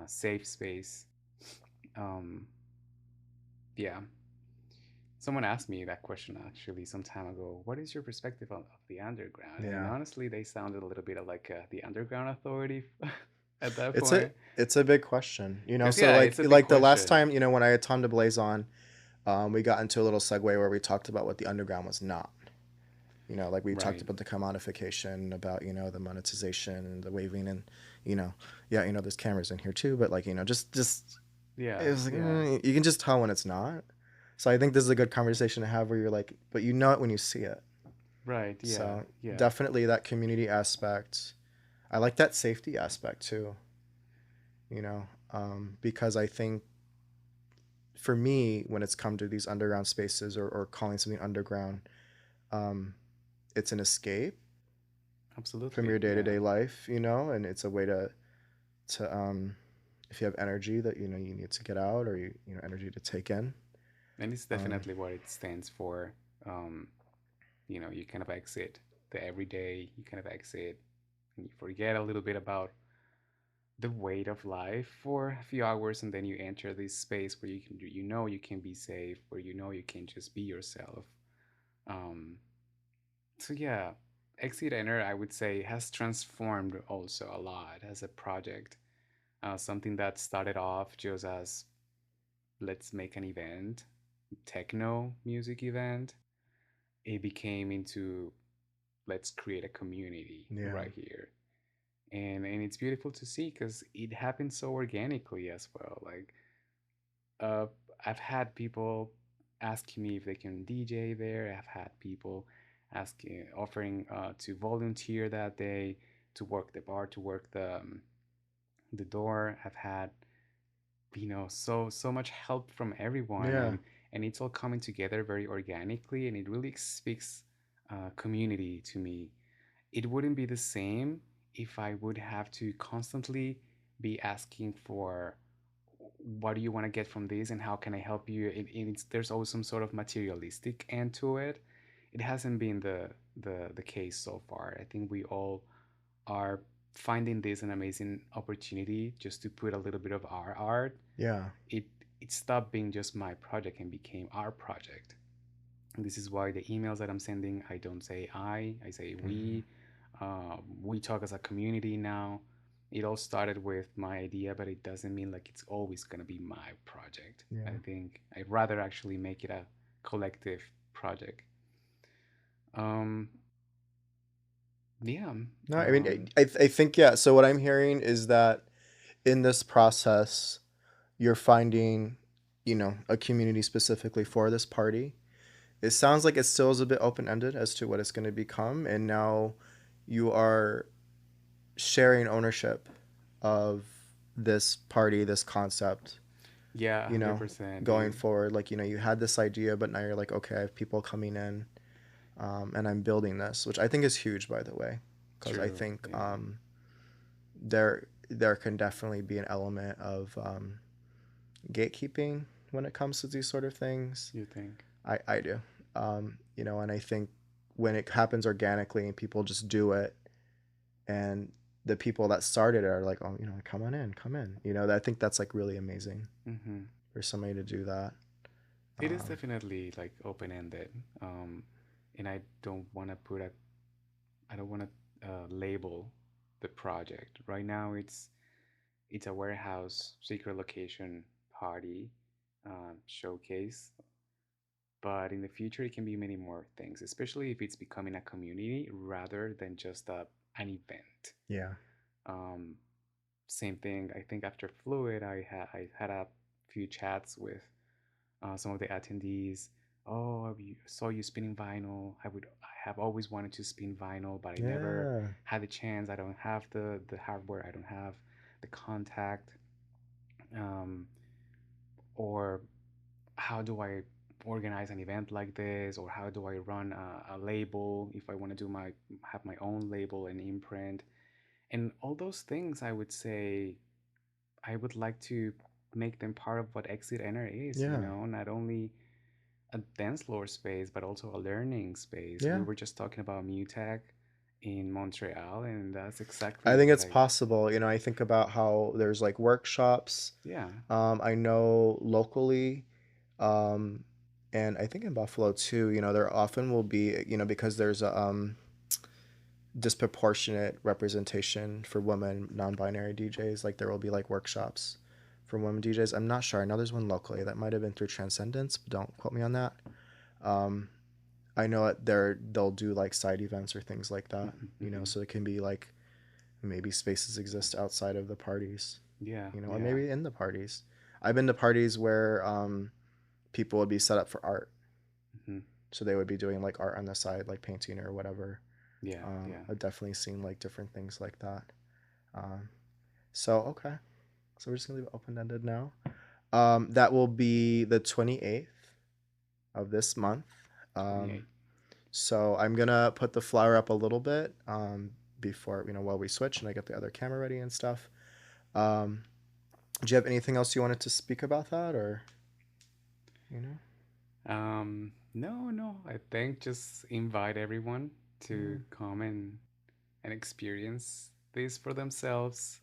safe space. Um, yeah, someone asked me that question actually some time ago. What is your perspective of the underground? And Yeah. honestly, they sounded a little bit like the underground authority at that It's a point. it's a big question, you know. Because So yeah, like it's a big like the last question. time, when I had Tom DeBlaze on, we got into a little segue where we talked about what the underground was not. Like we talked Right. about the commodification, about the monetization and the waving, and yeah, there's cameras in here too, but like just Yeah. it was like Yeah. you can just tell when it's not. So I think this is a good conversation to have where you're like, but you know it when you see it. Right. Yeah. So Yeah. definitely that community aspect. I like that safety aspect too. You know, because I think for me, when it's come to these underground spaces, or calling something underground, um, it's an escape from Absolutely. your day to Yeah. day life, and it's a way to if you have energy that you need to get out, or energy to take in. And it's Um, definitely what it stands for. Um, you kind of exit the everyday. You kind of exit and you forget a little bit about the weight of life for a few hours, and then you enter this space where you can be safe, where you can just be yourself. um so yeah, Exit Enter, I would say, has transformed also a lot as a project. Something that started off just as, let's make an event, techno music event. It became into, let's create a community yeah, right here. And it's beautiful to see because it happened so organically as well. Like, uh, I've had people asking me if they can DJ there. I've had people asking, offering to volunteer that day, to work the bar, to work the door. I've had so much help from everyone, yeah, and it's all coming together very organically, and it really speaks community to me. It wouldn't be the same if I would have to constantly be asking for, what do you want to get from this and how can I help you. There's always some sort of materialistic end to it. It hasn't been the case so far. I think we all are finding this an amazing opportunity just to put a little bit of our art. yeah, It it stopped being just my project and became our project. And this is why the emails that I'm sending, I don't say I say hmm, we. We talk as a community now. It all started with my idea, but it doesn't mean like it's always going to be my project. I yeah. think I'd rather actually make it a collective project. Um, yeah. No, I mean, Um, I think, yeah. So what I'm hearing is that in this process, you're finding, a community specifically for this party. It sounds like it still is a bit open ended as to what it's going to become, and now you are sharing ownership of this party, this concept, yeah, you know, 100%. going forward. Like, you had this idea, but now you're like, okay, I have people coming in, and I'm building this, which I think is huge, by the way, because I True. think Yeah. there can definitely be an element of gatekeeping when it comes to these sort of things. You think? I do. And I think when it happens organically and people just do it, and the people that started it are like, oh, come on in, come in. I think that's like really amazing Mm-hmm. for somebody to do that. It is Um, definitely like open-ended, and I don't want to label the project. Right now, it's a warehouse secret location party showcase, but in the future, it can be many more things, especially if it's becoming a community rather than just an event. yeah, Um, Same thing. I think after Fluid, I had a few chats with some of the attendees. Oh, saw you spinning vinyl. I have always wanted to spin vinyl, but I never yeah, had the chance. I don't have the hardware. I don't have the contact. Um, or how do I organize an event like this? Or how do I run a label if I want to have my own label and imprint? And all those things, I would say I would like to make them part of what Exit Enter is, yeah, not only a dance floor space, but also a learning space. We yeah. were just talking about MuTech in Montreal, and that's I exactly think what it's I, possible. I think about how there's like workshops. yeah. I know locally, um, and I think in Buffalo too. There often will be, because there's a disproportionate representation for women non-binary DJs. Like there will be like workshops for women DJs. I'm not sure. I know there's one locally that might have been through Transcendence, but don't quote me on that. Um, I know that they'll do like side events or things like that. Mhm, mhm. So it can be like maybe spaces exist outside of the parties. Yeah, Or yeah. maybe in the parties. I've been to parties where people would be set up for art, Hmm. so they would be doing like art on the side, like painting or whatever. Yeah, yeah. I've definitely seen like different things like that. Um, so okay, so we're just gonna leave it open ended now. That will be the 28th of this month. Um, 28. so I'm gonna put the flyer up a little bit before while we switch and I get the other camera ready and stuff. Um, do you have anything else you wanted to speak about that or you know? No, no. I think just invite everyone to Yeah. come and experience this for themselves.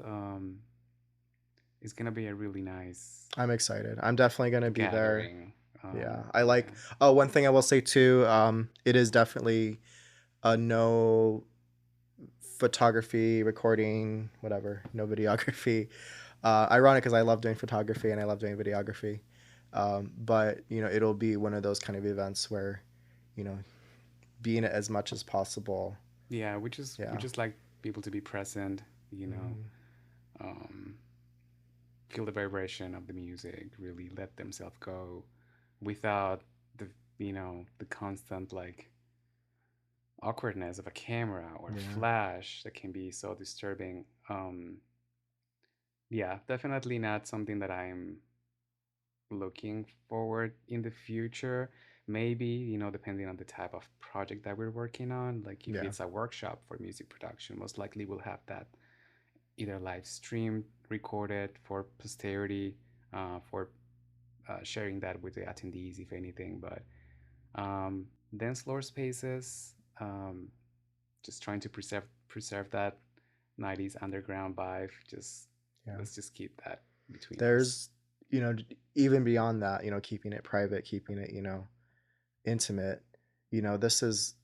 It's gonna be a really nice I'm excited. I'm definitely gonna be there. gathering. Yeah, I Yeah. like. Oh, one thing I will say too. It is definitely a no photography, recording, whatever, no videography. Ironic because I love doing photography and I love doing videography. But it'll be one of those kind of events where, you know, be in it as much as possible. Yeah, we just Yeah. like people to be present, you know, Mm, um, feel the vibration of the music, really let themselves go without the the constant like awkwardness of a camera or a yeah. flash that can be so disturbing. Yeah, definitely not something that I'm looking forward in the future. Maybe, depending on the type of project that we're working on, like if Yeah. it's a workshop for music production, most likely we'll have that either live streamed, recorded for posterity, for sharing that with the attendees, if anything. But dance floor spaces, just trying to preserve that 90s underground vibe. Just Yeah. let's just keep that between us. There's, even beyond that, keeping it private, keeping it, intimate. This is,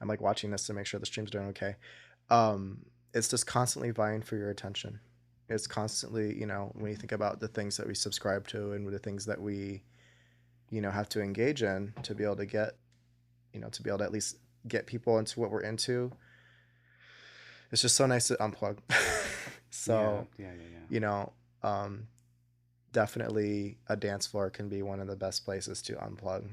I'm like watching this to make sure the stream's doing okay. It's just constantly vying for your attention. It's constantly, when you think about the things that we subscribe to and the things that we, have to engage in to be able to get, to be able to at least get people into what we're into. It's just so nice to unplug. Yeah, So, yeah, yeah, yeah. you know, um, definitely a dance floor can be one of the best places to unplug.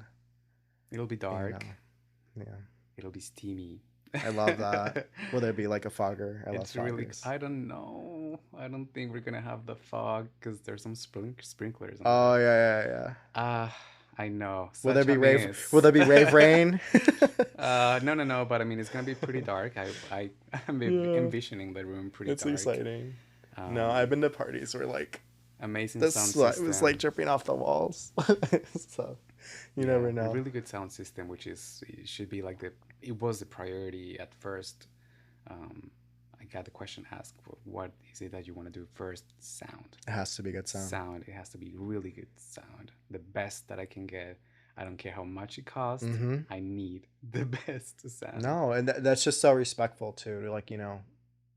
It'll be You dark. know, yeah. It'll be steamy. I love that. Will there be like a fogger? I love It's really. foggers. I don't know. I don't think we're gonna have the fog because there's some sprinklers on Oh there. yeah, yeah, yeah. Ah, I know. Will there Such a be rave? Will miss. there be rave rain? No, no, no. But I mean, it's gonna be pretty dark. I'm Yeah, envisioning the room pretty it's dark. exciting. No, I've Um, been to parties where like Amazing That's sound what it was like system. dripping off the walls. So you Yeah, never a know. really good sound system, which is it should be like the it was the priority at first. Um, I got the question asked, what is it that you want to do first? Sound, It has to be good sound. sound. It has to be really good sound, the best that I can get. I don't care how much it costs. Mm-hmm. I need the best sound. No, and that's just so respectful too. To like,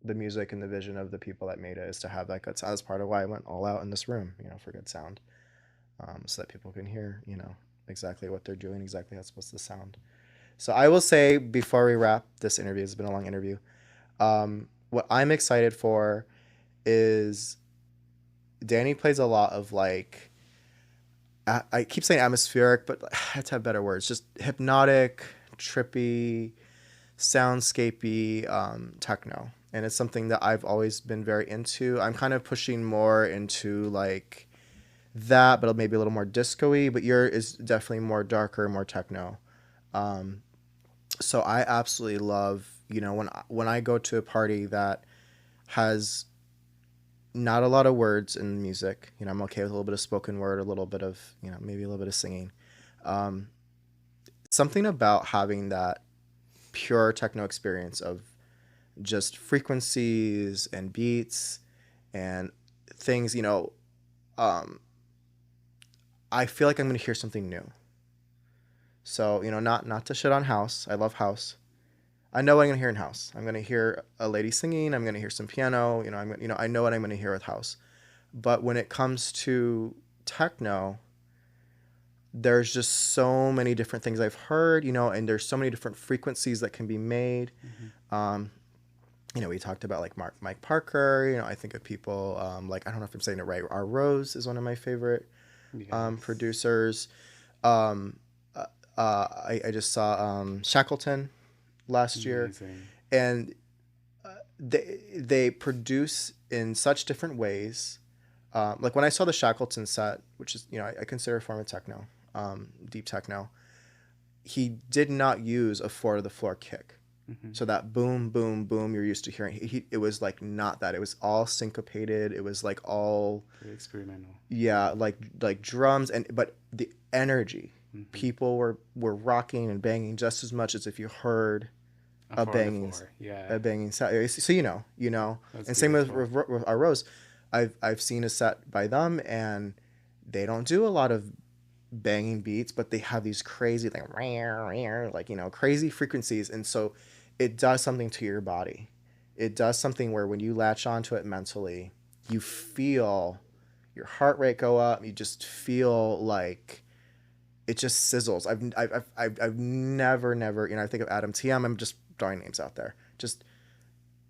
the music and the vision of the people that made it is to have that good sound. That's part of why I went all out in this room, for good sound, so that people can hear, exactly what they're doing, exactly how it's supposed to sound. So I will say before we wrap this interview, it's been a long interview. What I'm excited for is Danny plays a lot of like I keep saying atmospheric, but I have to have better words. Just hypnotic, trippy, soundscapey techno, and it's something that I've always been very into. I'm kind of pushing more into like that, but maybe a little more disco-y. But your is definitely more darker, more techno. Um, so I absolutely love when I go to a party that has not a lot of words in the music. I'm okay with a little bit of spoken word, a little bit of maybe a little bit of singing. Um, Something about having that pure techno experience of just frequencies and beats and things. Um, I feel like I'm going to hear something new. So not to shit on house. I love house. I know what I'm gonna hear in house. I'm gonna hear a lady singing. I'm gonna hear some piano. I know what I'm gonna hear with house. But when it comes to techno, there's just so many different things I've heard. And there's so many different frequencies that can be made. Hmm. Um, we talked about like Mike Parker. I think of people like I don't know if I'm saying it right. R. Rose is one of my favorite Yes, producers. Um, I just saw Shackleton last year, amazing. and they produce in such different ways. Like when I saw the Shackleton set, which is I consider a form of techno, deep techno. He did not use a four to the floor kick. Hmm. So that boom, boom, boom you're used to hearing, it was like not that. It was all syncopated. It was like all, Very experimental. yeah, like drums but the energy. Hmm. People were rocking and banging just as much as if you heard A a four on the banging floor. Yeah, a banging set. So that's and same with, beautiful. our Rose. I've seen a set by them, and they don't do a lot of banging beats, but they have these crazy like crazy frequencies, and so it does something to your body. It does something where when you latch onto it mentally, you feel your heart rate go up. You just feel like it just sizzles. I've never I think of Adam TM. I'm just throwing names out there. Just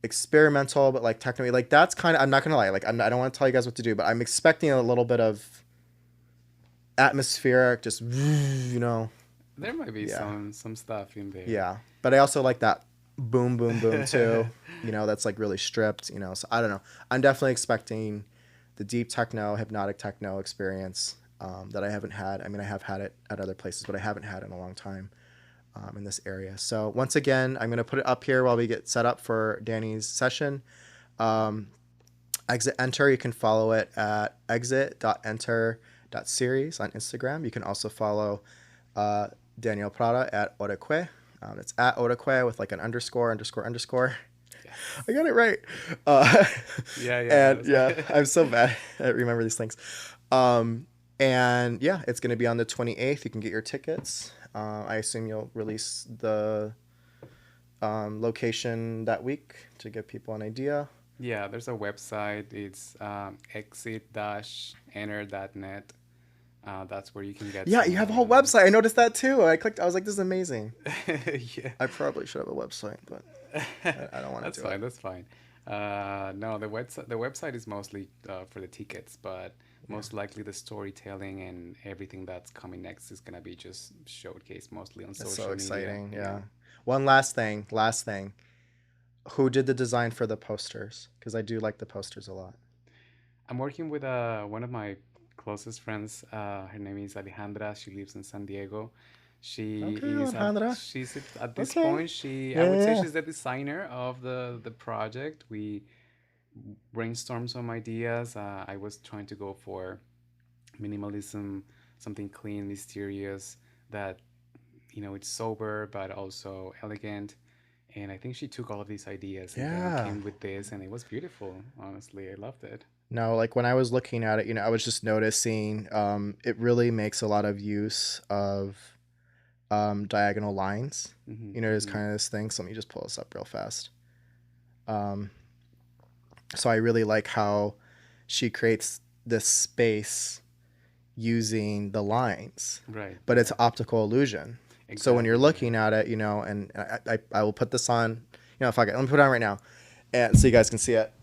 experimental, but like technically, like that's kind of. I'm not gonna lie. Like I don't want to tell you guys what to do, but I'm expecting a little bit of atmospheric, just There might be yeah, some stuff in there. yeah. But I also like that boom, boom, boom too. That's like really stripped. So I don't know. I'm definitely expecting the deep techno, hypnotic techno experience that I haven't had. I mean, I have had it at other places, but I haven't had it in a long time in this area. So once again, I'm going to put it up here while we get set up for Danny's session. Um, Exit Enter, you can follow it at exit.enter.series on Instagram. You can also follow uh, Daniel Prada at Orocué. It's at Orocué with like an underscore, underscore, underscore. Yes. I got it right. Uh, Yeah, yeah, and that was. yeah, I'm so bad at remember these things. Um, and yeah, it's going to be on the 28th. You can get your tickets. I assume you'll release the location that week to give people an idea. Yeah, there's a website. It's exit-enter.net. That's where you can get Yeah, you some. have a whole website. I noticed that too. I clicked. I was like, "This is amazing." Yeah. I probably should have a website, but I don't want That's to do it. fine. That's fine. No, the website is mostly for the tickets, but Yeah, most likely the storytelling and everything that's coming next is gonna be just showcased mostly on it's so social media. exciting. Yeah. Yeah. One last thing. Last thing. Who did the design for the posters? Because I do like the posters a lot. I'm working with one of my closest friends. Her name is Alejandra. She lives in San Diego. She Okay, is at Alejandra. she's at this Okay. point. I Yeah, would yeah, say yeah. she's the designer of the project. brainstorm some ideas. I was trying to go for minimalism, something clean, mysterious, that it's sober but also elegant. And I think she took all of these ideas and then Yeah. came with this, and it was beautiful. Honestly, I loved it. No, like when I was looking at it, I was just noticing it really makes a lot of use of diagonal lines. Hmm, There's hmm. kind of this thing. So let me just pull this up real fast. Um, so I really like how she creates this space using the lines, Right, but it's right. optical illusion. So when you're Exactly, yeah. looking at it, and I will put this on, fuck it, let me put it on right now, and so you guys can see it.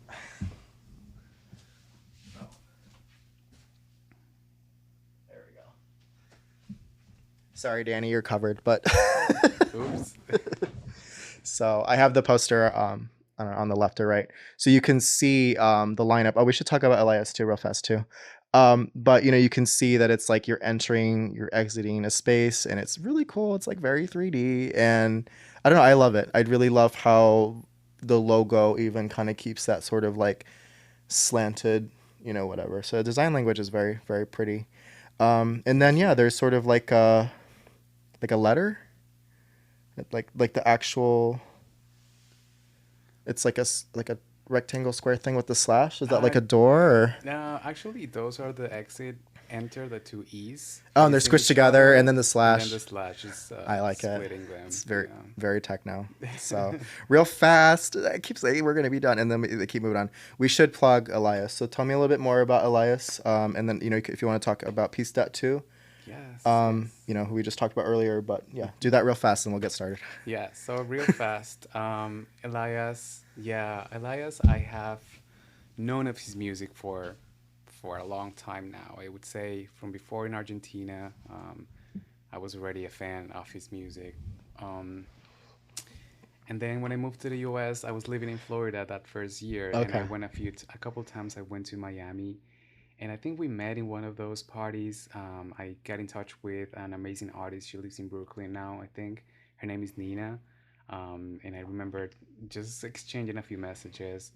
There we go. Sorry, Danny, you're covered, but Oops. so I have the poster on the left or right, so you can see the lineup. Oh, we should talk about LIS too, real fast too. But you can see that it's like you're entering, you're exiting a space, and it's really cool. It's like very 3D, and I don't know, I love it. I really love how the logo even kind of keeps that sort of like slanted, whatever. So the design language is very, very pretty. And then yeah, there's sort of like a letter, like the actual. It's like a rectangle square thing with the slash. Is that Uh, like a door or? no, actually, those are the exit, enter, the two E's Oh, and they're facing squished each together, and other, then the and then the slash. slash is I like it. splitting them. It's very very techno. So Yeah. real fast. I keep saying we're gonna be done, and then they keep moving on. We should plug Elias. So tell me a little bit more about Elias, and then if you want to talk about Peace Stat too, Yes, yes. who we just talked about earlier. But yeah, do that real fast, and we'll get started. Yeah, so real fast. Elias, yeah, Elias, I have known of his music for a long time now. I would say from before in Argentina, I was already a fan of his music. Um, and then when I moved to the US, I was living in Florida that first year, and I Okay. went a couple times. I went to Miami, and I think we met in one of those parties. I got in touch with an amazing artist. She lives in Brooklyn now, I think. Her name is Nina. And I remember just exchanging a few messages.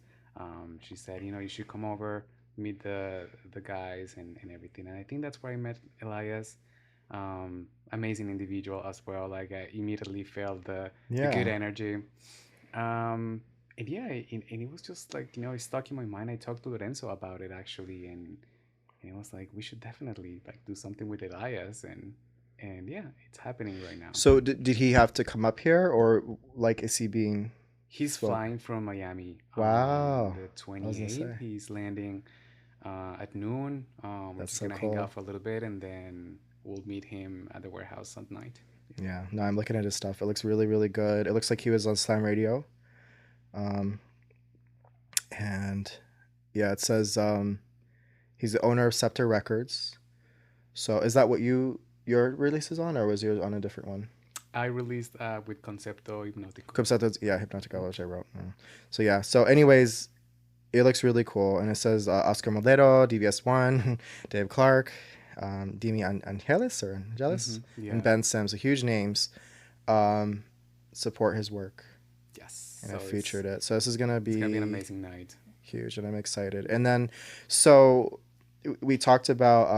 She said, you should come over, meet the guys and everything. And I think that's where I met Elias. Amazing individual as well. Like I immediately felt the good Yeah. energy. Um, and yeah, and it was just like, it stuck in my mind. I talked to Lorenzo about it actually, and it was like we should definitely like do something with Elias, and yeah, it's happening right now. So did he have to come up here, or like is he being He's flown? flying from Miami on Wow. the I was gonna 28th. say He's landing at noon. We're that's just so gonna hang cool. out for a little bit, and then we'll meet him at the warehouse at night. Yeah. No, I'm looking at his stuff. It looks really really good. It looks like he was on Slam Radio. Um, and yeah, it says he's the owner of Scepter Records. So is that what your release is on, or was yours on a different one? I released with Concepto Hipnotico. Conceptos, yeah, Hypnotica, which I wrote. So yeah. So anyways, it looks really cool, and it says Oscar Modero, DVS1, Dave Clark, Dimi Angelis or Angelis, and Yeah. Ben Sims, the huge names, um, support his work, Yes. and I So it's featured it. So this is gonna it's gonna be an be amazing night. huge, and I'm excited. And then, so we talked about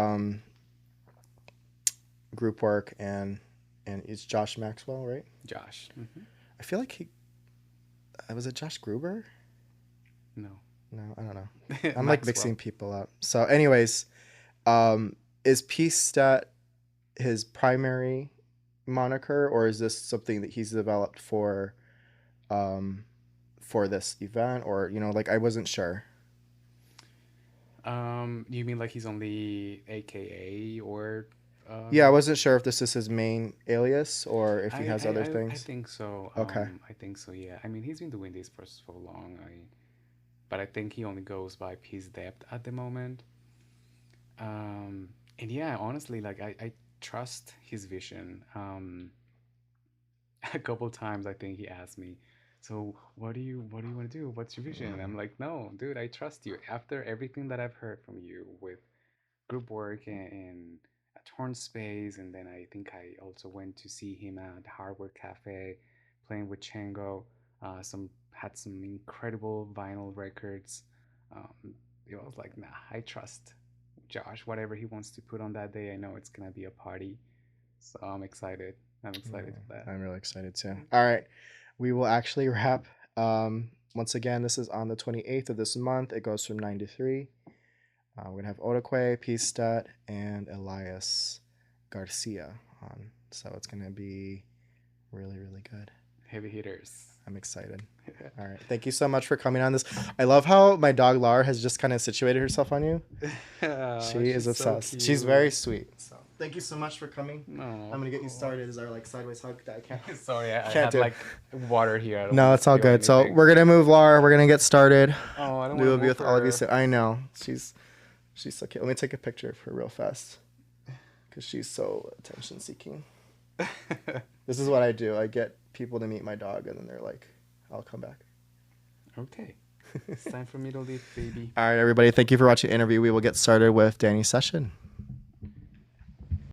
group work, and it's Josh Maxwell, right? Josh. I feel like he was it Josh Gruber? No. No, I don't know. I'm like mixing Maxwell. people up. So, anyways, is Peace Stat his primary moniker, or is this something that he's developed um, for this event, or like I wasn't sure. You mean like he's only AKA or Yeah, I um wasn't sure if this is his main alias or if he has other I things. think so. Okay. I think so, yeah. I mean, he's been doing this for so long. But I think he only goes by Peace Depth at the moment. And yeah, honestly, like I trust his vision. A couple times I think he asked me, "So what do you want to do? What's your vision?" And I'm like, "No, dude, I trust you. After everything that I've heard from you with group work and a torn space, and then I think I also went to see him at the Hardware Cafe, playing with Chango. Some had some incredible vinyl records. It was like, nah, I trust Josh. Whatever he wants to put on that day, I know it's gonna be a party. So I'm excited. I'm excited for that. I'm really excited too. All right. We will actually wrap. Once again, this is on the 28th of this month. It goes from 9 to 3. We're going to have Orocué, Pistat, and Elias Garcia on. So it's going to be really, really good. Heavy hitters. I'm excited. All right. Thank you so much for coming on this. I love how my dog Lara has just kind of situated herself on you. She is obsessed. So she's very sweet. So thank you so much for coming. No, I'm gonna get you started. Is our like sideways hug that I can't. Sorry, I can't had do. like water here. No, it's all good. So we're gonna move Lara. We're gonna get started. Oh, I don't We will want be to with all of you soon. I know. She's so cute. Let me take a picture of her real fast because she's so attention seeking. This is what I do. I get people to meet my dog and then they're like, I'll come back. Okay. It's time for me to leave, baby. All right, everybody. Thank you for watching the interview. We will get started with Danny's session.